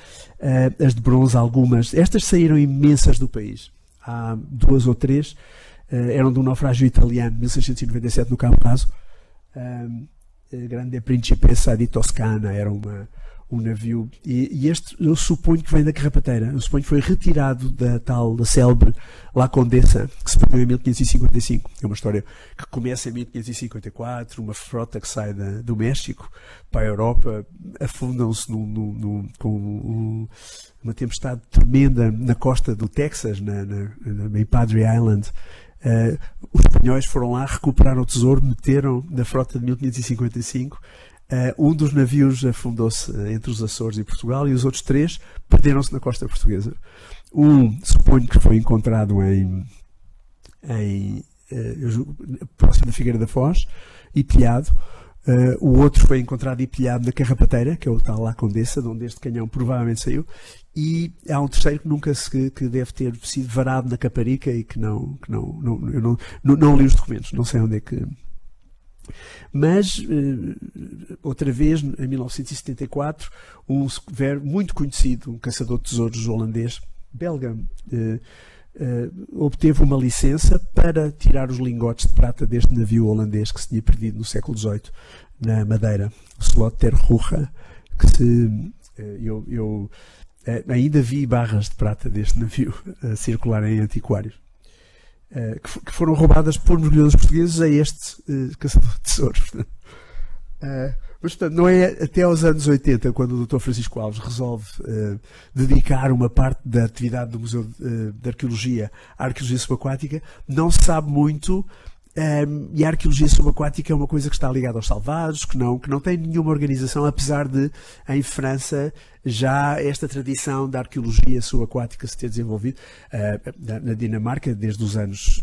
as de bronze algumas, estas saíram imensas do país. Há 2 ou 3, eram de um naufrágio italiano, 1697 no Cabo Raso, Grande Principessa di Toscana, era um navio, e este eu suponho que vem da Carrapateira, eu suponho que foi retirado da célebre La Condessa, que se perdeu em 1555. É uma história que começa em 1554, uma frota que sai do México para a Europa, afundam-se com uma tempestade tremenda na costa do Texas, em Padre Island. Os espanhóis foram lá, recuperaram o tesouro, meteram na frota de 1555. Um dos navios afundou-se entre os Açores e Portugal, e os outros 3 perderam-se na costa portuguesa. Suponho que foi encontrado próximo da Figueira da Foz e pilhado. O outro foi encontrado e pilhado na Carrapateira, que é o tal La Condessa, de onde este canhão provavelmente saiu. E há um terceiro que deve ter sido varado na Caparica e que eu não li os documentos, não sei onde é que... Mas, outra vez, em 1974, um muito conhecido, um caçador de tesouros holandês, belga, obteve uma licença para tirar os lingotes de prata deste navio holandês que se tinha perdido no século XVIII, na Madeira, o Slot ter Ruga, eu ainda vi barras de prata deste navio a circular em antiquários. Que foram roubadas por mergulhadores portugueses a este caçador de tesouros. Mas, portanto, não é até aos anos 80, quando o Dr. Francisco Alves resolve dedicar uma parte da atividade do Museu de Arqueologia à arqueologia subaquática, não se sabe muito, e a arqueologia subaquática é uma coisa que está ligada aos salvados, que não tem nenhuma organização, apesar de, em França, já esta tradição da arqueologia subaquática se ter desenvolvido. Na Dinamarca, desde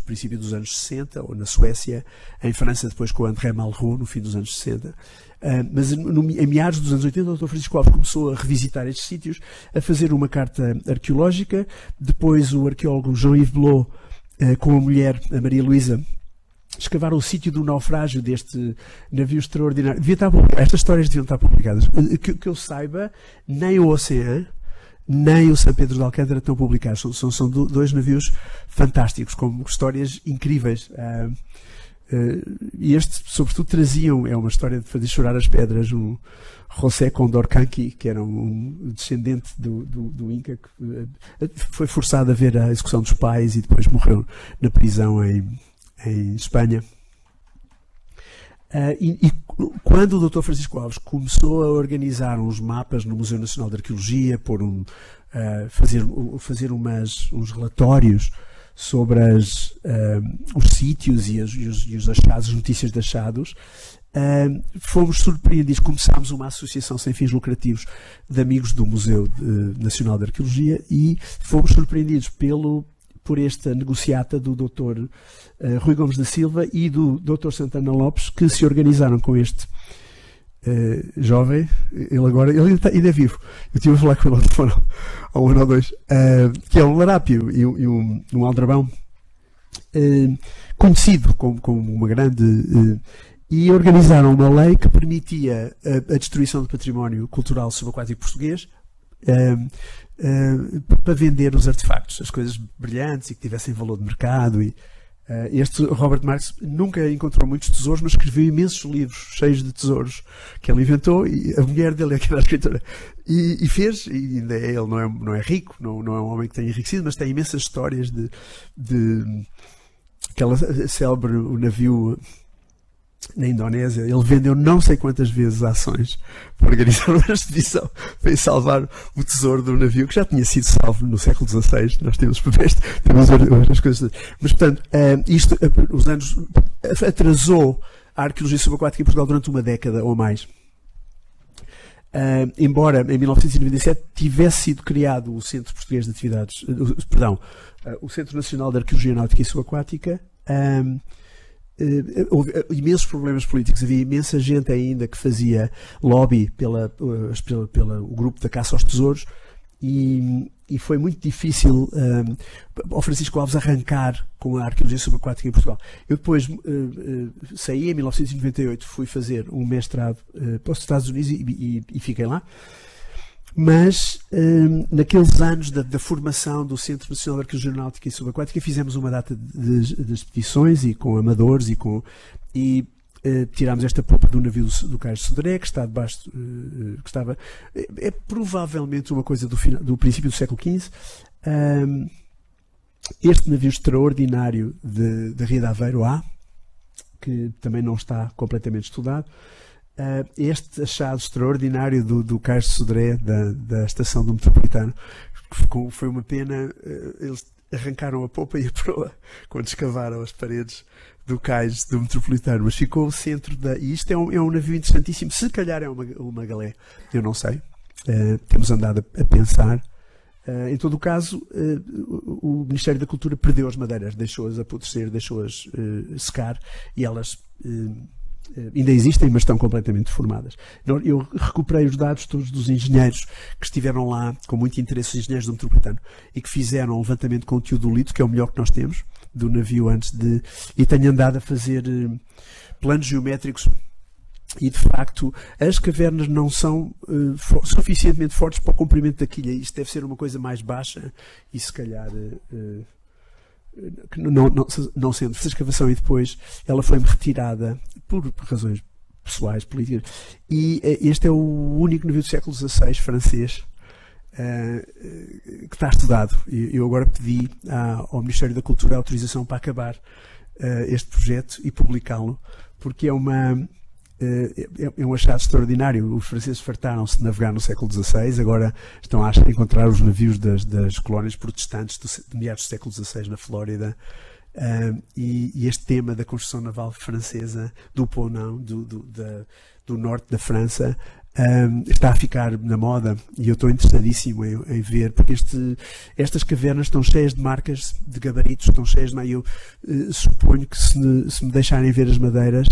princípio dos anos 60, ou na Suécia, em França, depois com o André Malraux, no fim dos anos 60. Mas em meados dos anos 80, o Dr. Francisco Alves começou a revisitar estes sítios, a fazer uma carta arqueológica. Depois o arqueólogo Jean-Yves Blot, com a mulher, a Maria Luísa, escavaram o sítio do naufrágio deste navio extraordinário. Estas histórias deviam estar publicadas. Que eu saiba, nem o Oceano, nem o São Pedro de Alcântara estão publicados. São 2 navios fantásticos, com histórias incríveis. E este, sobretudo, traziam, é uma história de fazer chorar as pedras, um José Condorcanqui, que era um descendente do Inca, que foi forçado a ver a execução dos pais e depois morreu na prisão em Espanha. E quando o Dr. Francisco Alves começou a organizar uns mapas no Museu Nacional de Arqueologia, fazer uns relatórios sobre os sítios e os achados, as notícias de achados, fomos surpreendidos. Começámos uma associação sem fins lucrativos de amigos do Museu Nacional de Arqueologia e fomos surpreendidos por esta negociata do Dr. Rui Gomes da Silva e do Dr. Santana Lopes, que se organizaram com este jovem. Ele ainda é vivo. Eu estive a falar com ele ao telefone há 1 ano ou 2, que é um larápio e um aldrabão conhecido como uma grande... e organizaram uma lei que permitia a destruição do património cultural subaquático português, para vender os artefactos, as coisas brilhantes e que tivessem valor de mercado. E este Robert Marx nunca encontrou muitos tesouros, mas escreveu imensos livros cheios de tesouros que ele inventou, e a mulher dele é que era a escritora e fez, e ainda ele não é rico, não é um homem que tenha enriquecido, mas tem imensas histórias de aquela célebre, o navio na Indonésia. Ele vendeu não sei quantas vezes ações para organizar uma expedição para salvar o tesouro do navio, que já tinha sido salvo no século XVI. Nós temos papéis, temos as coisas. Mas, portanto, isto, os anos, atrasou a arqueologia subaquática em Portugal durante uma década ou mais. embora em 1997 tivesse sido criado o Centro Português de Atividades, o Centro Nacional de Arqueologia Náutica e Subaquática, houve imensos problemas políticos, havia imensa gente ainda que fazia lobby pelo grupo da caça aos tesouros, e foi muito difícil ao Francisco Alves arrancar com a arqueologia subaquática em Portugal. Eu depois saí em 1998, fui fazer um mestrado para os Estados Unidos e fiquei lá. Mas naqueles anos da formação do Centro Nacional de Arqueologia Náutica e Subaquática fizemos uma data de expedições e com amadores e tirámos esta popa do navio do Cais de Sodré, que está debaixo, que estava, é provavelmente uma coisa do princípio do século XV. Este navio extraordinário de Ria de Aveiro A, que também não está completamente estudado. Este achado extraordinário do Cais de Sodré, da estação do Metropolitano, que foi uma pena, eles arrancaram a popa e a proa quando escavaram as paredes do cais do Metropolitano, mas ficou o centro e isto é um navio interessantíssimo, se calhar é uma galé, eu não sei, temos andado a pensar. Em todo o caso, o Ministério da Cultura perdeu as madeiras, deixou-as apodrecer, deixou-as secar, e elas ainda existem, mas estão completamente deformadas. Eu recuperei os dados todos dos engenheiros que estiveram lá com muito interesse, os engenheiros do Metropolitano, e que fizeram um levantamento com o teodolito, que é o melhor que nós temos do navio e tenho andado a fazer planos geométricos, e de facto as cavernas não são suficientemente fortes para o comprimento da quilha. Isto deve ser uma coisa mais baixa e se calhar não sendo essa escavação, e depois ela foi-me retirada por razões pessoais, políticas, e este é o único navio do século XVI francês que está estudado. Eu agora pedi ao Ministério da Cultura a autorização para acabar este projeto e publicá-lo, porque é um achado extraordinário. Os franceses fartaram-se de navegar no século XVI, agora estão a encontrar os navios das colónias protestantes de meados do século XVI na Flórida, e este tema da construção naval francesa, do Ponant, do norte da França, está a ficar na moda, e eu estou interessadíssimo em ver, porque estas cavernas estão cheias de marcas de gabaritos, estão cheias de... Eu suponho que se me deixarem ver as madeiras,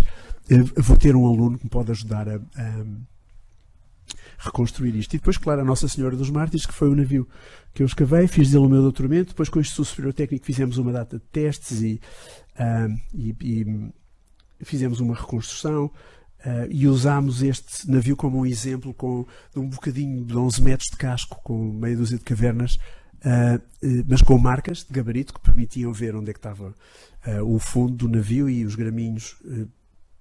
vou ter um aluno que me pode ajudar a reconstruir isto. E depois, claro, a Nossa Senhora dos Mártires, que foi o navio que eu escavei, fiz dele o meu doutoramento. Depois, com o Instituto Superior Técnico, fizemos uma data de testes e fizemos uma reconstrução, e usámos este navio como um exemplo, de um bocadinho de 11 metros de casco, com meia dúzia de cavernas, mas com marcas de gabarito que permitiam ver onde é que estava o fundo do navio, e os graminhos,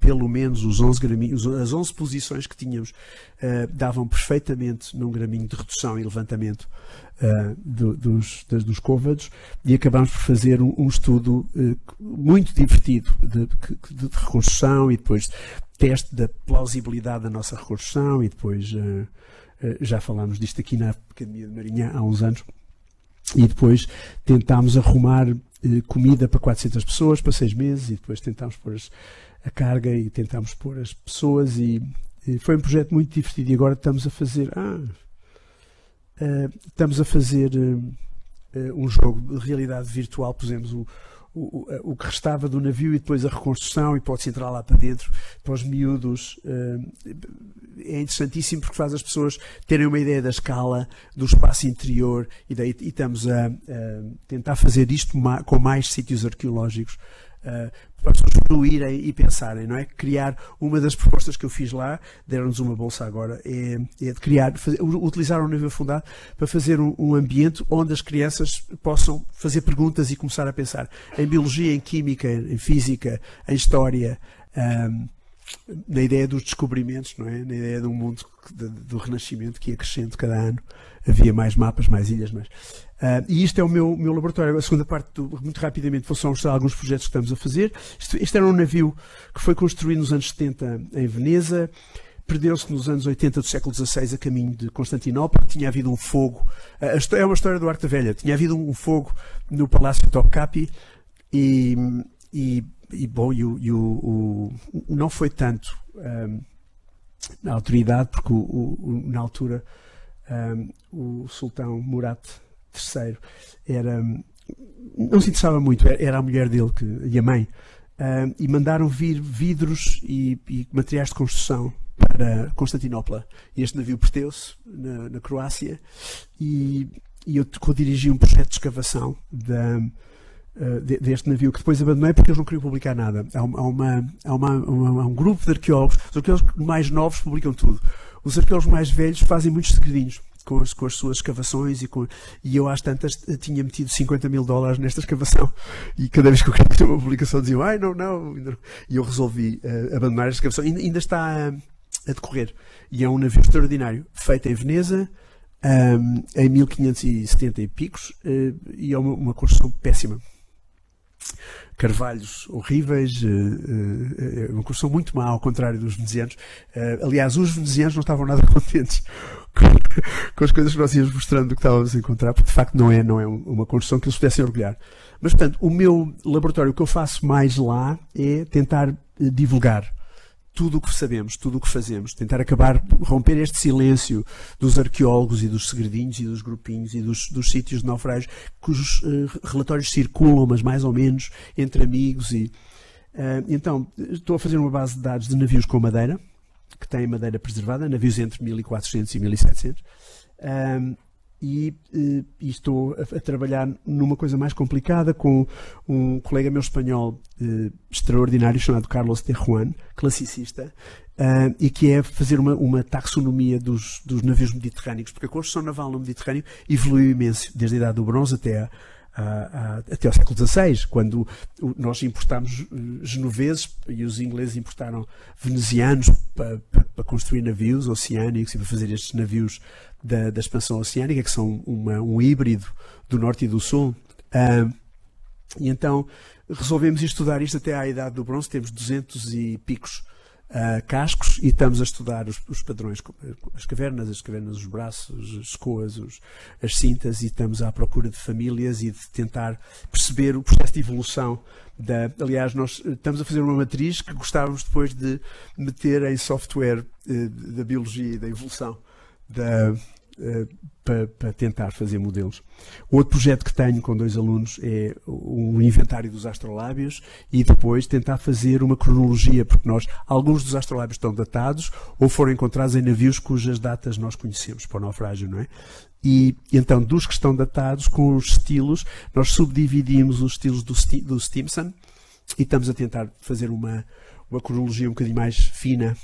pelo menos os 11 graminhos, as 11 posições que tínhamos, davam perfeitamente num graminho de redução e levantamento dos côvados, e acabámos por fazer um estudo muito divertido de reconstrução, e depois teste da plausibilidade da nossa reconstrução, e depois já falámos disto aqui na Academia de Marinha há uns anos, e depois tentámos arrumar comida para 400 pessoas, para 6 meses, e depois tentámos pôr a carga e tentámos pôr as pessoas, e foi um projeto muito divertido. E agora estamos a fazer um jogo de realidade virtual. Pusemos o que restava do navio e depois a reconstrução, e pode-se entrar lá para dentro, para os miúdos. É interessantíssimo porque faz as pessoas terem uma ideia da escala do espaço interior, e estamos a tentar fazer isto com mais sítios arqueológicos, para as pessoas fruírem e pensarem, não é? Criar, uma das propostas que eu fiz lá, deram-nos uma bolsa agora, é de utilizar um navio afundado para fazer um ambiente onde as crianças possam fazer perguntas e começar a pensar em biologia, em química, em física, em história, na ideia dos descobrimentos, não é? Na ideia de um mundo do Renascimento que ia crescendo cada ano. Havia mais mapas, mais ilhas, e isto é o meu laboratório. A segunda parte, muito rapidamente, vou só mostrar alguns projetos que estamos a fazer. Este era um navio que foi construído nos anos 70 em Veneza, perdeu-se nos anos 80 do século XVI a caminho de Constantinopla. Tinha havido um fogo, é uma história do Arte Velha, tinha havido um fogo no Palácio Topkapi, não foi tanto autoridade, porque na altura o sultão Murat III não se interessava muito, era a mulher dele e a mãe, e mandaram vir vidros e materiais de construção para Constantinopla. Este navio perdeu-se na Croácia e eu dirigi um projeto de escavação deste navio, que depois abandonei porque eles não queriam publicar nada. Há um grupo de arqueólogos. Os arqueólogos mais novos publicam tudo. Os arqueólogos mais velhos fazem muitos segredinhos com as suas escavações e eu às tantas tinha metido $50 mil nesta escavação, e cada vez que eu queria ter uma publicação diziam não, e eu resolvi abandonar esta escavação. Ainda está a decorrer, e é um navio extraordinário, feito em Veneza em 1570 e picos, e é uma construção péssima, carvalhos horríveis, uma construção muito má, ao contrário dos venezianos. Aliás, os venezianos não estavam nada contentes com as coisas que nós íamos mostrando do que estávamos a encontrar, porque de facto não é uma construção que eles pudessem orgulhar. Mas, portanto, o meu laboratório, o que eu faço mais lá é tentar divulgar tudo o que sabemos, tudo o que fazemos, tentar romper este silêncio dos arqueólogos e dos segredinhos e dos grupinhos e dos sítios de naufrágios, cujos relatórios circulam, mas mais ou menos entre amigos. Então, estou a fazer uma base de dados de navios com madeira, que têm madeira preservada, navios entre 1400 e 1700, e estou a trabalhar numa coisa mais complicada com um colega meu espanhol extraordinário chamado Carlos de Juan, classicista, e que é fazer uma taxonomia dos navios mediterrâneos, porque a construção naval no Mediterrâneo evoluiu imenso, desde a Idade do Bronze até ao século XVI, quando nós importámos genoveses e os ingleses importaram venezianos para construir navios oceânicos e para fazer estes navios da expansão oceânica, que são um híbrido do norte e do sul. E então resolvemos estudar isto até à Idade do Bronze. Temos 200 e picos cascos, e estamos a estudar os padrões, as cavernas, os braços, as escoas, as cintas, e estamos à procura de famílias e de tentar perceber o processo de evolução. Aliás, nós estamos a fazer uma matriz que gostávamos depois de meter em software da biologia e da evolução para tentar fazer modelos. Outro projeto que tenho com 2 alunos é um inventário dos astrolábios, e depois tentar fazer uma cronologia, porque alguns dos astrolábios estão datados ou foram encontrados em navios cujas datas nós conhecemos para o naufrágio, não é? E então, dos que estão datados, com os estilos, nós subdividimos os estilos do Stimson, e estamos a tentar fazer uma cronologia um bocadinho mais fina.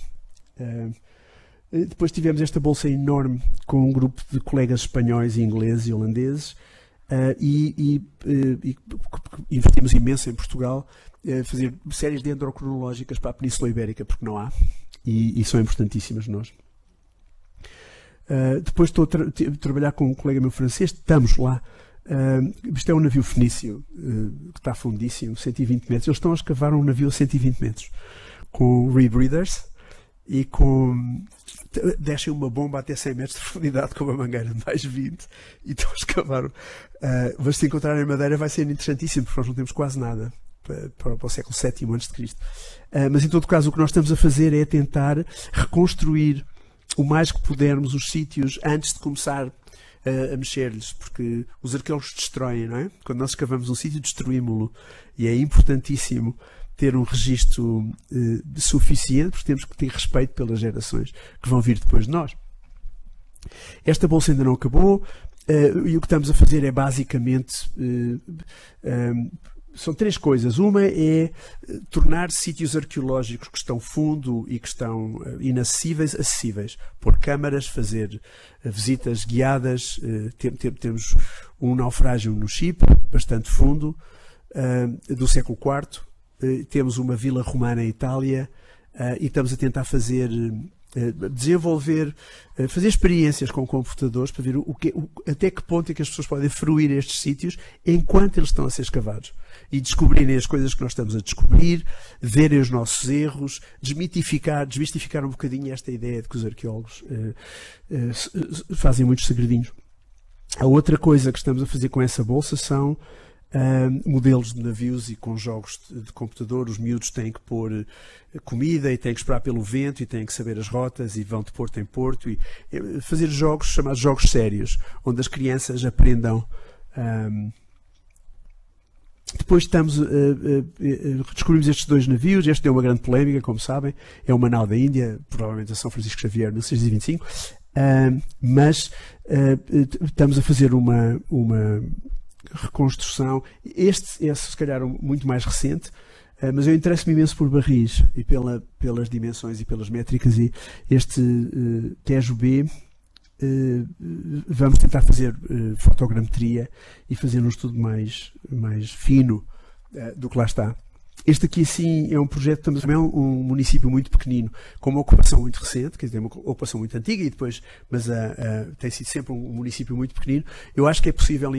Depois tivemos esta bolsa enorme com um grupo de colegas espanhóis, ingleses e holandeses, e investimos imenso em Portugal, fazer séries dendrocronológicas para a Península Ibérica, porque não há, e são importantíssimas nós. Depois estou a trabalhar com um colega meu francês, estamos lá. Isto é um navio fenício que está fundíssimo, 120 metros. Eles estão a escavar um navio a 120 metros com rebreathers e deixem uma bomba até 100 metros de profundidade com uma mangueira de mais 20 e estão a escavar. Mas se encontrarem madeira vai ser interessantíssimo, porque nós não temos quase nada para o século VII a.C. Mas em todo caso o que nós estamos a fazer é tentar reconstruir o mais que pudermos os sítios antes de começar a mexer-lhes, porque os arqueólogos destroem, não é? Quando nós escavamos um sítio, destruímos-lo, e é importantíssimo ter um registro suficiente, porque temos que ter respeito pelas gerações que vão vir depois de nós. Esta bolsa ainda não acabou, e o que estamos a fazer é basicamente são 3 coisas. Uma é tornar sítios arqueológicos que estão fundo e que estão inacessíveis, acessíveis. Pôr câmaras, fazer visitas guiadas. Temos um naufrágio no Chipre, bastante fundo, do século IV. Temos uma vila romana em Itália, e estamos a tentar fazer experiências com computadores para ver até que ponto é que as pessoas podem fruir estes sítios enquanto eles estão a ser escavados, e descobrirem as coisas que nós estamos a descobrir, verem os nossos erros, desmistificar um bocadinho esta ideia de que os arqueólogos fazem muitos segredinhos. A outra coisa que estamos a fazer com essa bolsa são modelos de navios e com jogos de computador. Os miúdos têm que pôr comida e têm que esperar pelo vento e têm que saber as rotas e vão de porto em porto e fazer jogos chamados jogos sérios, onde as crianças aprendam. Depois descobrimos estes 2 navios. Este deu uma grande polémica, como sabem. É uma nau da Índia, provavelmente a São Francisco Xavier, 1625. Mas estamos a fazer uma reconstrução. Este é, se calhar, muito mais recente, mas eu interesso-me imenso por barris e pelas dimensões e pelas métricas. E este Tejo B, vamos tentar fazer fotogrametria e fazer um estudo mais fino do que lá está. Este aqui, sim, é um projeto também, é um município muito pequenino, com uma ocupação muito recente, quer dizer, uma ocupação muito antiga, mas tem sido sempre um município muito pequenino. Eu acho que é possível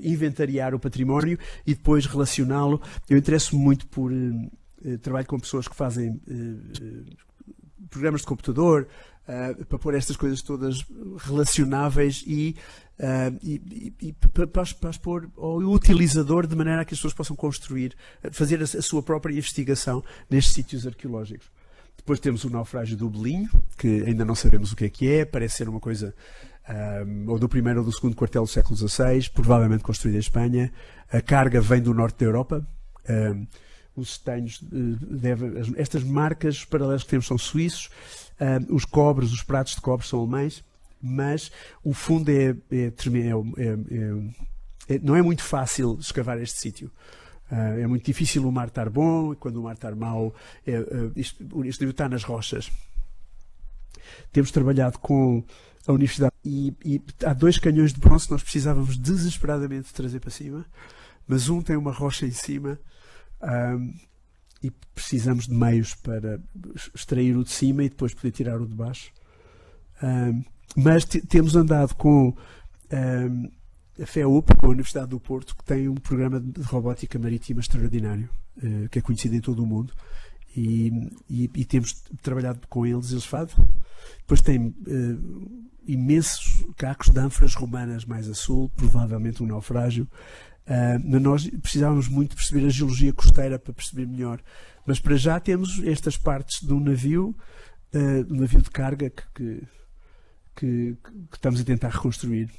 inventariar o património e depois relacioná-lo. Eu interesso-me muito por trabalho com pessoas que fazem programas de computador, para pôr estas coisas todas relacionáveis e para as pôr ao utilizador, de maneira a que as pessoas possam construir, fazer a sua própria investigação nestes sítios arqueológicos. Depois temos o naufrágio do Belinho, que ainda não sabemos o que é, parece ser uma coisa ou do primeiro ou do segundo quartel do século XVI, provavelmente construída em Espanha. A carga vem do norte da Europa. Os estanhos estas marcas paralelas que temos são suíços, os cobres, os pratos de cobre são alemães, mas o fundo não é muito fácil escavar este sítio. É muito difícil o mar estar bom, e quando o mar estar mau, este livro está nas rochas. Temos trabalhado com a Universidade e há 2 canhões de bronze que nós precisávamos desesperadamente de trazer para cima, mas um tem uma rocha em cima. E precisamos de meios para extrair o de cima e depois poder tirar o de baixo. Mas temos andado com a FEUP, com a Universidade do Porto, que tem um programa de robótica marítima extraordinário, que é conhecido em todo o mundo, e temos trabalhado com eles fazem. Depois tem imensos cacos de ânforas romanas mais a sul, provavelmente um naufrágio. Nós precisávamos muito perceber a geologia costeira para perceber melhor, mas para já temos estas partes de um navio de carga que estamos a tentar reconstruir.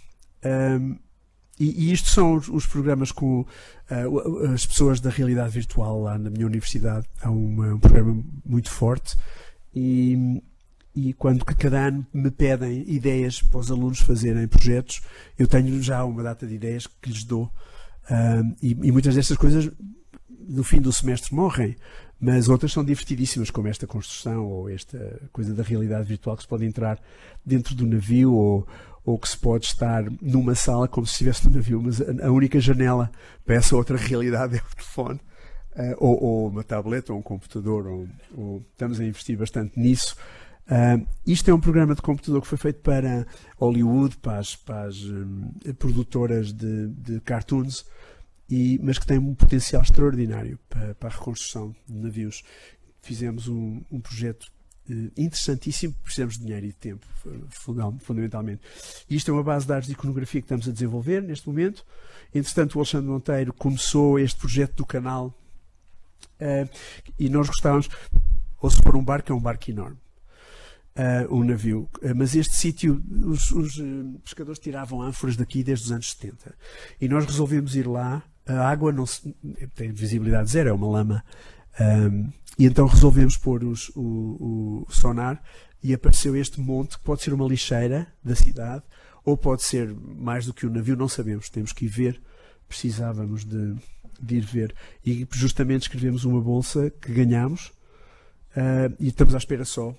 E isto são os programas com as pessoas da realidade virtual lá na minha universidade. Há um programa muito forte e quando cada ano me pedem ideias para os alunos fazerem projetos, eu tenho já uma data de ideias que lhes dou. E muitas destas coisas no fim do semestre morrem, mas outras são divertidíssimas, como esta construção ou esta coisa da realidade virtual que se pode entrar dentro do navio ou que se pode estar numa sala como se estivesse no navio, mas a única janela para essa outra realidade é o telefone, ou uma tableta ou um computador. Estamos a investir bastante nisso. Isto é um programa de computador que foi feito para Hollywood, para as produtoras de cartoons, mas que tem um potencial extraordinário para a reconstrução de navios. Fizemos um projeto interessantíssimo, precisamos de dinheiro e de tempo, fundamentalmente. E isto é uma base de dados de iconografia que estamos a desenvolver neste momento. Entretanto, o Alexandre Monteiro começou este projeto do canal e nós gostávamos, ou se for um barco, é um barco enorme. Um navio, mas este sítio os pescadores tiravam ânforas daqui desde os anos 70 e nós resolvemos ir lá. A água não tem visibilidade zero, é uma lama, e então resolvemos pôr o sonar e apareceu este monte que pode ser uma lixeira da cidade ou pode ser mais do que um navio, não sabemos, temos que ir ver. Precisávamos de ir ver e justamente escrevemos uma bolsa que ganhámos. E estamos à espera só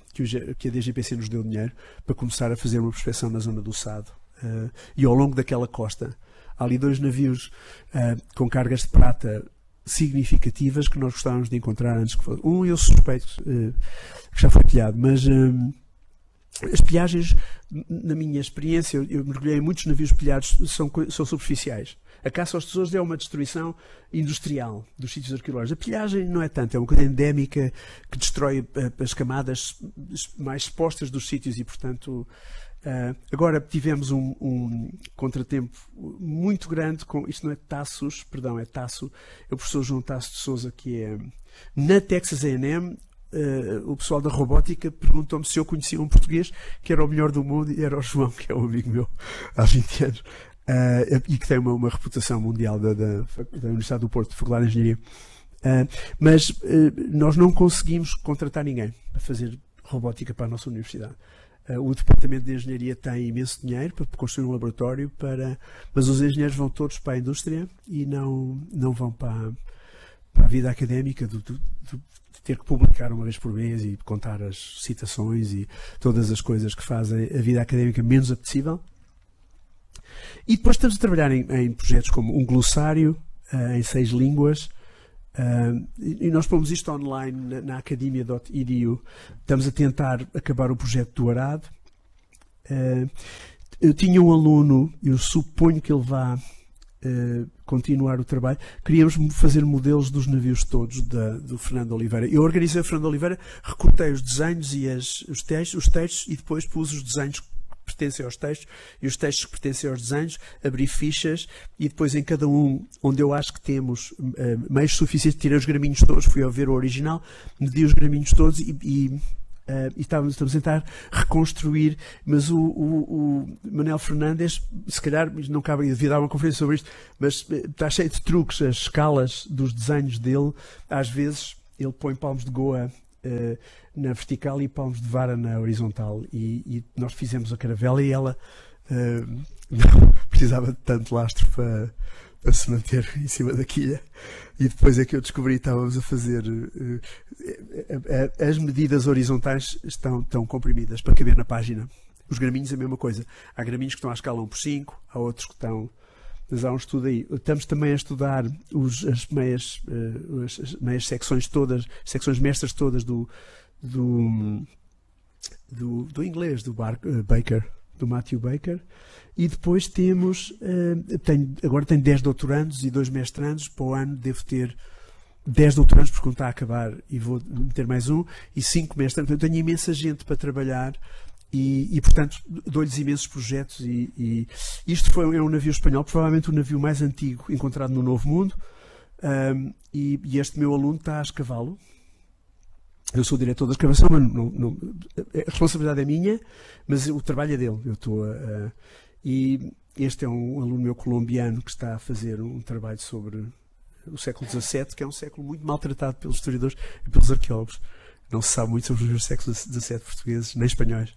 que a DGPC nos deu dinheiro para começar a fazer uma prospeção na zona do Sado. E ao longo daquela costa há ali 2 navios com cargas de prata significativas que nós gostávamos de encontrar antes que fosse. Eu suspeito que já foi pilhado, mas as pilhagens, na minha experiência, eu mergulhei em muitos navios pilhados, são superficiais. A caça aos tesouros é uma destruição industrial dos sítios arqueológicos. A pilhagem não é tanto, é uma coisa endémica que destrói as camadas mais expostas dos sítios e, portanto, Agora tivemos um contratempo muito grande com, isto não é Taços, perdão, é Taço, é o professor João Tasso de Souza, que é na Texas A&M. O pessoal da robótica perguntou-me se eu conhecia um português que era o melhor do mundo, e era o João, que é um amigo meu há 20 anos, e que tem uma reputação mundial da Universidade do Porto, Faculdade de Engenharia. Mas nós não conseguimos contratar ninguém para fazer robótica para a nossa universidade. O Departamento de Engenharia tem imenso dinheiro para construir um laboratório, mas os engenheiros vão todos para a indústria e não vão para a vida académica de ter que publicar uma vez por mês e contar as citações e todas as coisas que fazem a vida académica menos apetecível. E depois estamos a trabalhar em projetos como um glossário em 6 línguas. E nós pomos isto online na academia.edu. Estamos a tentar acabar o projeto do arado. Eu tinha um aluno, eu suponho que ele vá continuar o trabalho. Queríamos fazer modelos dos navios todos do Fernando Oliveira. Eu organizei o Fernando Oliveira, recortei os desenhos e os textos e depois pus os desenhos que pertencem aos textos e os textos que pertencem aos desenhos, abri fichas e depois em cada um, onde eu acho que temos meios suficientes, tirei os graminhos todos, fui a ver o original, medi os graminhos todos e estamos a tentar reconstruir, mas o Manuel Fernandes, se calhar não cabe, devia dar uma conferência sobre isto, mas está cheio de truques, as escalas dos desenhos dele, às vezes ele põe palmos de goa na vertical e palmos de vara na horizontal, e nós fizemos a caravela e ela não precisava de tanto lastro para se manter em cima da quilha, e depois é que eu descobri que estávamos a fazer as medidas horizontais estão comprimidas para caber na página. Os graminhos é a mesma coisa, há graminhos que estão à escala 1:5, há outros que estão, mas há um estudo aí. Estamos também a estudar as meias secções todas, secções mestras todas do inglês, do Baker, do Matthew Baker. E depois temos, agora tenho 10 doutorandos e 2 mestrandos. Para o ano devo ter 10 doutorandos, porque um está a acabar e vou meter mais um, e 5 mestrandos. Portanto, tenho imensa gente para trabalhar e portanto, dou-lhes imensos projetos. E isto é um navio espanhol, provavelmente o navio mais antigo encontrado no Novo Mundo. E este meu aluno está a escavá-lo. Eu sou o diretor da escavação, mas a responsabilidade é minha, mas o trabalho é dele. Eu estou e este é um aluno meu colombiano que está a fazer um trabalho sobre o século XVII, que é um século muito maltratado pelos historiadores e pelos arqueólogos. Não se sabe muito sobre os séculos XVII portugueses, nem espanhóis.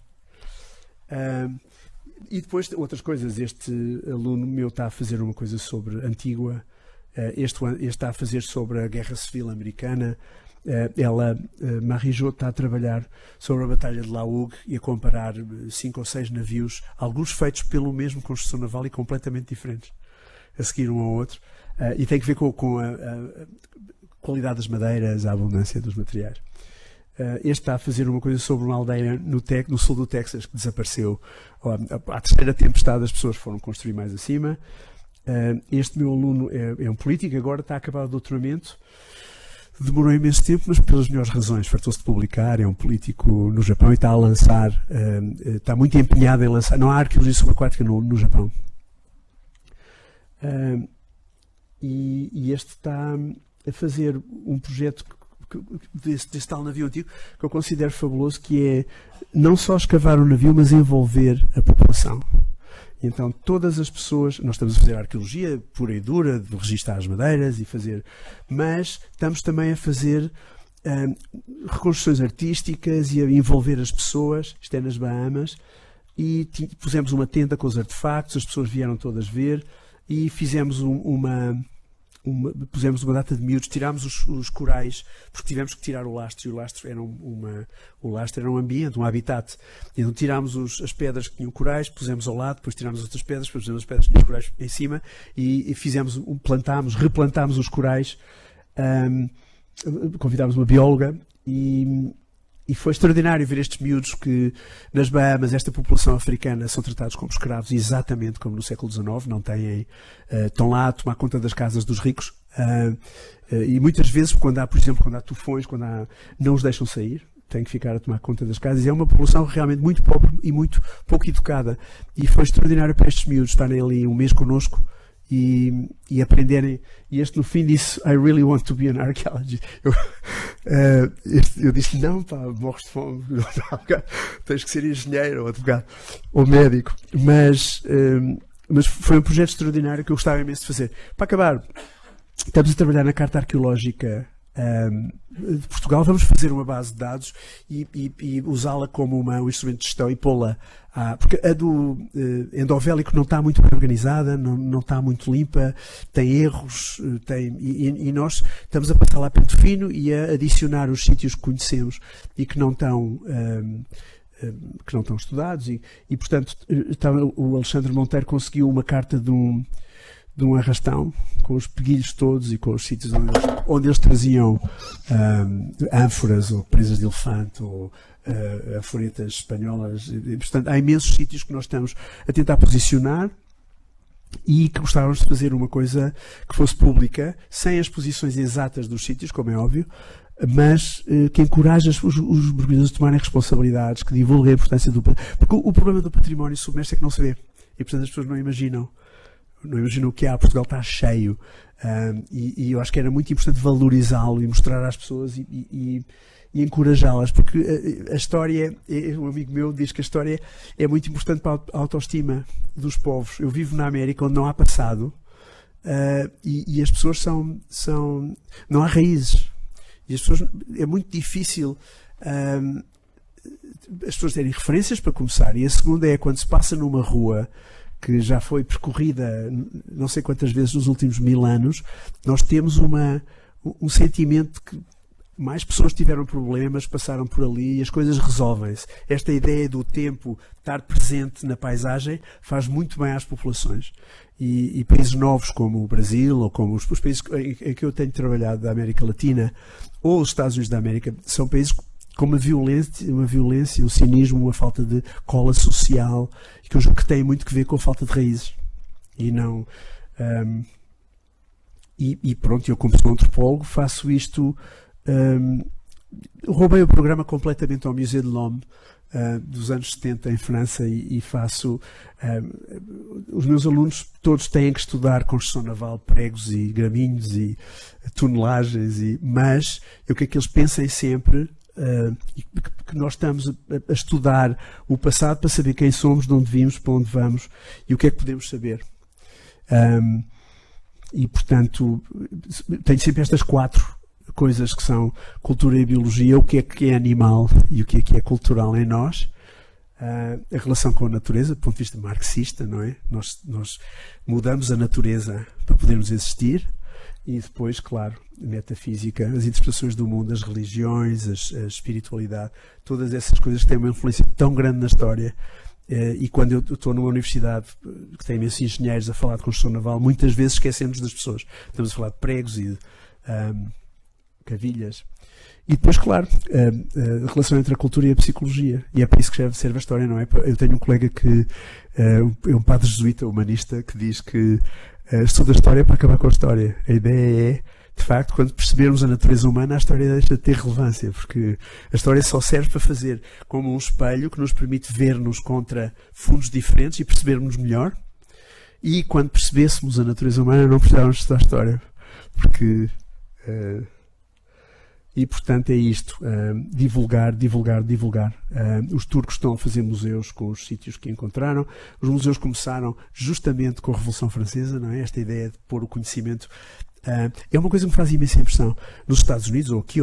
E depois outras coisas. Este aluno meu está a fazer uma coisa sobre Antígua. Este está a fazer sobre a Guerra Civil Americana. Marie-Jo está a trabalhar sobre a Batalha de La Hougue e a comparar 5 ou 6 navios, alguns feitos pelo mesmo construção naval e completamente diferentes, a seguir um ao outro, e tem que ver com a qualidade das madeiras, a abundância dos materiais. Este está a fazer uma coisa sobre uma aldeia no sul do Texas que desapareceu. À terceira tempestade as pessoas foram construir mais acima. Este meu aluno é um político, agora está a acabar o doutoramento. Demorou imenso tempo, mas pelas melhores razões. Fartou-se de publicar, é um político no Japão e está a lançar, está muito empenhado em lançar. Não há arqueologia subaquática no Japão. E este está a fazer um projeto desse tal navio antigo que eu considero fabuloso, que é não só escavar o navio, mas envolver a população. Então todas as pessoas, nós estamos a fazer arqueologia pura e dura, de registar as madeiras e fazer, mas estamos também a fazer reconstruções artísticas e a envolver as pessoas. Isto é nas Bahamas, e pusemos uma tenda com os artefactos, as pessoas vieram todas ver, e fizemos pusemos uma data de miúdos, tirámos os corais, porque tivemos que tirar o lastro, e o lastro era um ambiente, um habitat. Então tirámos as pedras que tinham corais, pusemos ao lado, depois tirámos outras pedras, depois pusemos as pedras que tinham corais em cima, e replantámos os corais, convidámos uma bióloga, e foi extraordinário ver estes miúdos que nas Bahamas, esta população africana, são tratados como escravos, exatamente como no século XIX, não têm, estão lá a tomar conta das casas dos ricos, e muitas vezes, por exemplo, quando há tufões, não os deixam sair, tem que ficar a tomar conta das casas. E é uma população realmente muito pobre e muito pouco educada. E foi extraordinário para estes miúdos estarem ali um mês connosco e aprenderem. E este no fim disse: I really want to be an archaeologist. Eu disse: não, pá, morres de fome, tens que ser engenheiro ou advogado ou médico. Mas foi um projeto extraordinário que eu gostava imenso de fazer. Para acabar, estamos a trabalhar na Carta Arqueológica de Portugal. Vamos fazer uma base de dados e usá-la como um instrumento de gestão e pô-la, porque a do endovélico não está muito bem organizada, não está muito limpa, tem erros, e nós estamos a passar lá pente fino e a adicionar os sítios que conhecemos e que não estão estudados, e portanto o Alexandre Monteiro conseguiu uma carta de um arrastão, com os peguilhos todos e com os sítios onde eles traziam ânforas ou presas de elefante ou anforetas espanholas. E, portanto, há imensos sítios que nós estamos a tentar posicionar e que gostávamos de fazer uma coisa que fosse pública, sem as posições exatas dos sítios, como é óbvio, mas que encoraje os mergulhadores a tomarem responsabilidades, que divulguem a importância do património. Porque o problema do património submerso é que não se vê. E, portanto, as pessoas não imaginam o que há. Portugal está cheio, e eu acho que era muito importante valorizá-lo e mostrar às pessoas e encorajá-las, porque a história, um amigo meu diz que a história é muito importante para a autoestima dos povos. Eu vivo na América, onde não há passado, e as pessoas não há raízes, e as pessoas, é muito difícil as pessoas terem referências, para começar, e a segunda é quando se passa numa rua que já foi percorrida não sei quantas vezes nos últimos 1000 anos, nós temos um sentimento que mais pessoas tiveram problemas, passaram por ali e as coisas resolvem-se. Esta ideia do tempo estar presente na paisagem faz muito bem às populações. E países novos como o Brasil, ou como os países em que eu tenho trabalhado da América Latina, ou os Estados Unidos da América, são países com uma violência, um cinismo, uma falta de cola social, que eu julgo que tem muito que ver com a falta de raízes. E não... E pronto, eu como sou antropólogo faço isto... roubei o programa completamente ao Musée de l'Homme dos anos 70 em França e faço... os meus alunos todos têm que estudar construção naval, pregos e graminhos e tonelagens, mas eu quero que eles pensem sempre... que nós estamos a estudar o passado para saber quem somos, de onde vimos, para onde vamos e o que é que podemos saber. E portanto tenho sempre estas 4 coisas que são cultura e biologia: o que é animal e o que é cultural em nós, a relação com a natureza do ponto de vista marxista, não é? Nós mudamos a natureza para podermos existir. E depois, claro, a metafísica, as interpretações do mundo, as religiões, a espiritualidade, todas essas coisas que têm uma influência tão grande na história. E quando eu estou numa universidade que tem imensos engenheiros a falar de construção naval, muitas vezes esquecemos das pessoas. Estamos a falar de pregos e de cavilhas. E depois, claro, a relação entre a cultura e a psicologia. E é para isso que serve a história, não é? Eu tenho um colega que é um padre jesuíta, humanista, que diz que estuda a história para acabar com a história. A ideia é, de facto, quando percebermos a natureza humana, a história deixa de ter relevância, porque a história só serve para fazer como um espelho que nos permite ver-nos contra fundos diferentes e percebermos melhor. E quando percebêssemos a natureza humana, não precisávamos estudar a história, porque... E portanto é isto, divulgar. Os turcos estão a fazer museus com os sítios que encontraram. Os museus começaram justamente com a Revolução Francesa, não é? Esta ideia de pôr o conhecimento. É uma coisa que me faz imensa impressão nos Estados Unidos, ou aqui,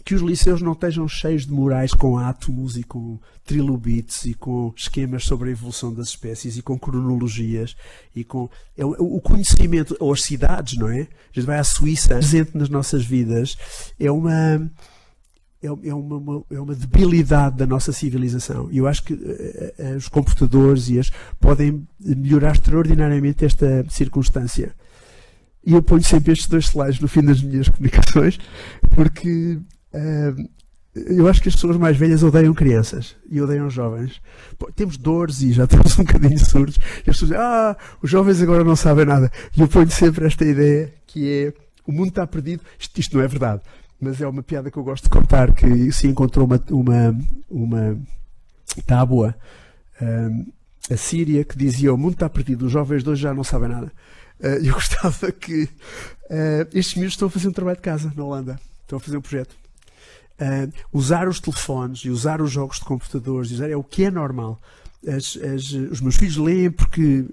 que os liceus não estejam cheios de murais com átomos e com trilobites e com esquemas sobre a evolução das espécies e com cronologias e com o conhecimento, ou as cidades, não é? A gente vai à Suíça, presente nas nossas vidas, é uma debilidade da nossa civilização. E eu acho que os computadores podem melhorar extraordinariamente esta circunstância. E eu ponho sempre estes 2 slides no fim das minhas comunicações, porque eu acho que as pessoas mais velhas odeiam crianças e odeiam jovens. Temos dores e já estamos um bocadinho surdos. E as pessoas dizem, os jovens agora não sabem nada. E eu ponho sempre esta ideia que é, o mundo está perdido. Isto não é verdade. mas é uma piada que eu gosto de contar, que se encontrou uma tábua a Síria que dizia: o mundo está perdido, os jovens de hoje já não sabem nada. Eu gostava que estes miúdos estão a fazer um trabalho de casa na Holanda, estão a fazer um projeto. Usar os telefones e usar os jogos de computadores, é o que é normal. Os meus filhos leem porque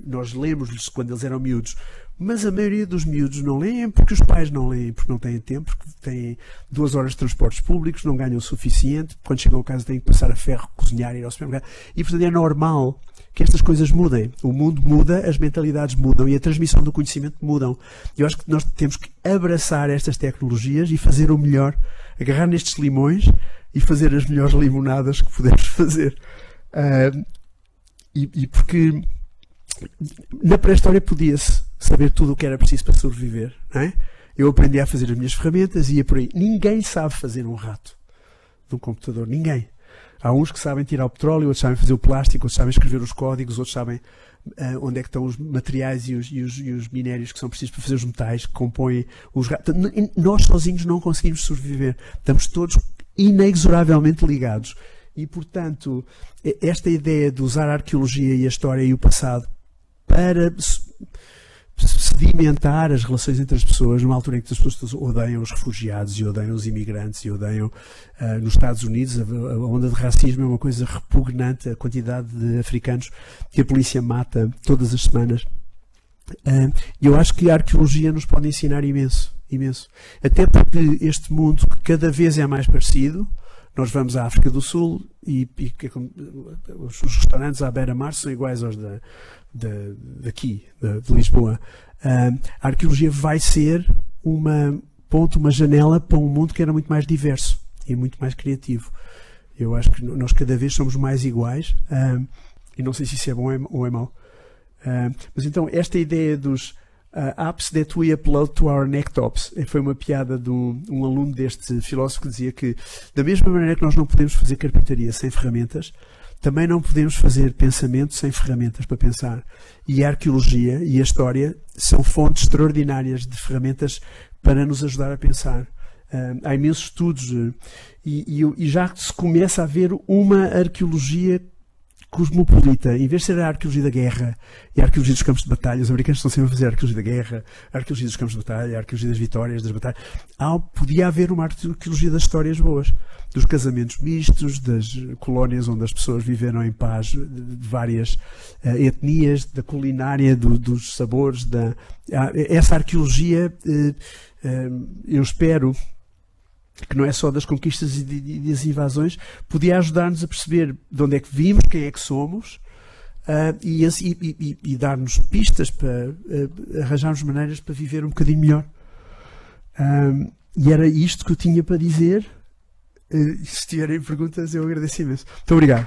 nós lemos-lhes quando eles eram miúdos, mas a maioria dos miúdos não leem porque os pais não leem, porque não têm tempo, porque têm 2 horas de transportes públicos, não ganham o suficiente, quando chegam a casa têm que passar a ferro, cozinhar, ir ao supermercado, e portanto é normal que estas coisas mudem. O mundo muda, as mentalidades mudam e a transmissão do conhecimento mudam. Eu acho que nós temos que abraçar estas tecnologias e fazer o melhor, agarrar nestes limões e fazer as melhores limonadas que pudermos fazer. Porque na pré-história podia-se saber tudo o que era preciso para sobreviver, não é? Eu aprendi a fazer as minhas ferramentas e ia por aí. Ninguém sabe fazer um rato de um computador, ninguém. Há uns que sabem tirar o petróleo, outros sabem fazer o plástico, outros sabem escrever os códigos, outros sabem onde é que estão os materiais e os minérios que são precisos para fazer os metais que compõem os ratos. Nós sozinhos não conseguimos sobreviver. Estamos todos inexoravelmente ligados. E, portanto, esta ideia de usar a arqueologia e a história e o passado para sedimentar as relações entre as pessoas, numa altura em que as pessoas odeiam os refugiados e odeiam os imigrantes e odeiam nos Estados Unidos a onda de racismo é uma coisa repugnante, a quantidade de africanos que a polícia mata todas as semanas. Eu acho que a arqueologia nos pode ensinar imenso, imenso. Até porque este mundo cada vez é mais parecido. Nós vamos à África do Sul e os restaurantes à beira-mar são iguais aos daqui, de Lisboa. A arqueologia vai ser uma janela para um mundo que era muito mais diverso e muito mais criativo. Eu acho que nós cada vez somos mais iguais e não sei se isso é bom ou é mau. Mas então, esta ideia dos apps that we upload to our nectops foi uma piada de um aluno deste filósofo que dizia que da mesma maneira que nós não podemos fazer carpintaria sem ferramentas, também não podemos fazer pensamento sem ferramentas para pensar. E a arqueologia e a história são fontes extraordinárias de ferramentas para nos ajudar a pensar. Há imensos estudos e já se começa a ver uma arqueologia cosmopolita. Em vez de ser a arqueologia da guerra e a arqueologia dos campos de batalha, os americanos estão sempre a fazer a arqueologia da guerra, a arqueologia dos campos de batalha, a arqueologia das vitórias, das batalhas. Podia haver uma arqueologia das histórias boas, dos casamentos mistos, das colónias onde as pessoas viveram em paz, de várias etnias, da culinária, dos sabores. Essa arqueologia, eu espero que não é só das conquistas e das invasões, podia ajudar-nos a perceber de onde é que vimos, quem é que somos, e dar-nos pistas para arranjarmos maneiras para viver um bocadinho melhor. E era isto que eu tinha para dizer. Se tiverem perguntas, eu agradeço imenso. Muito obrigado.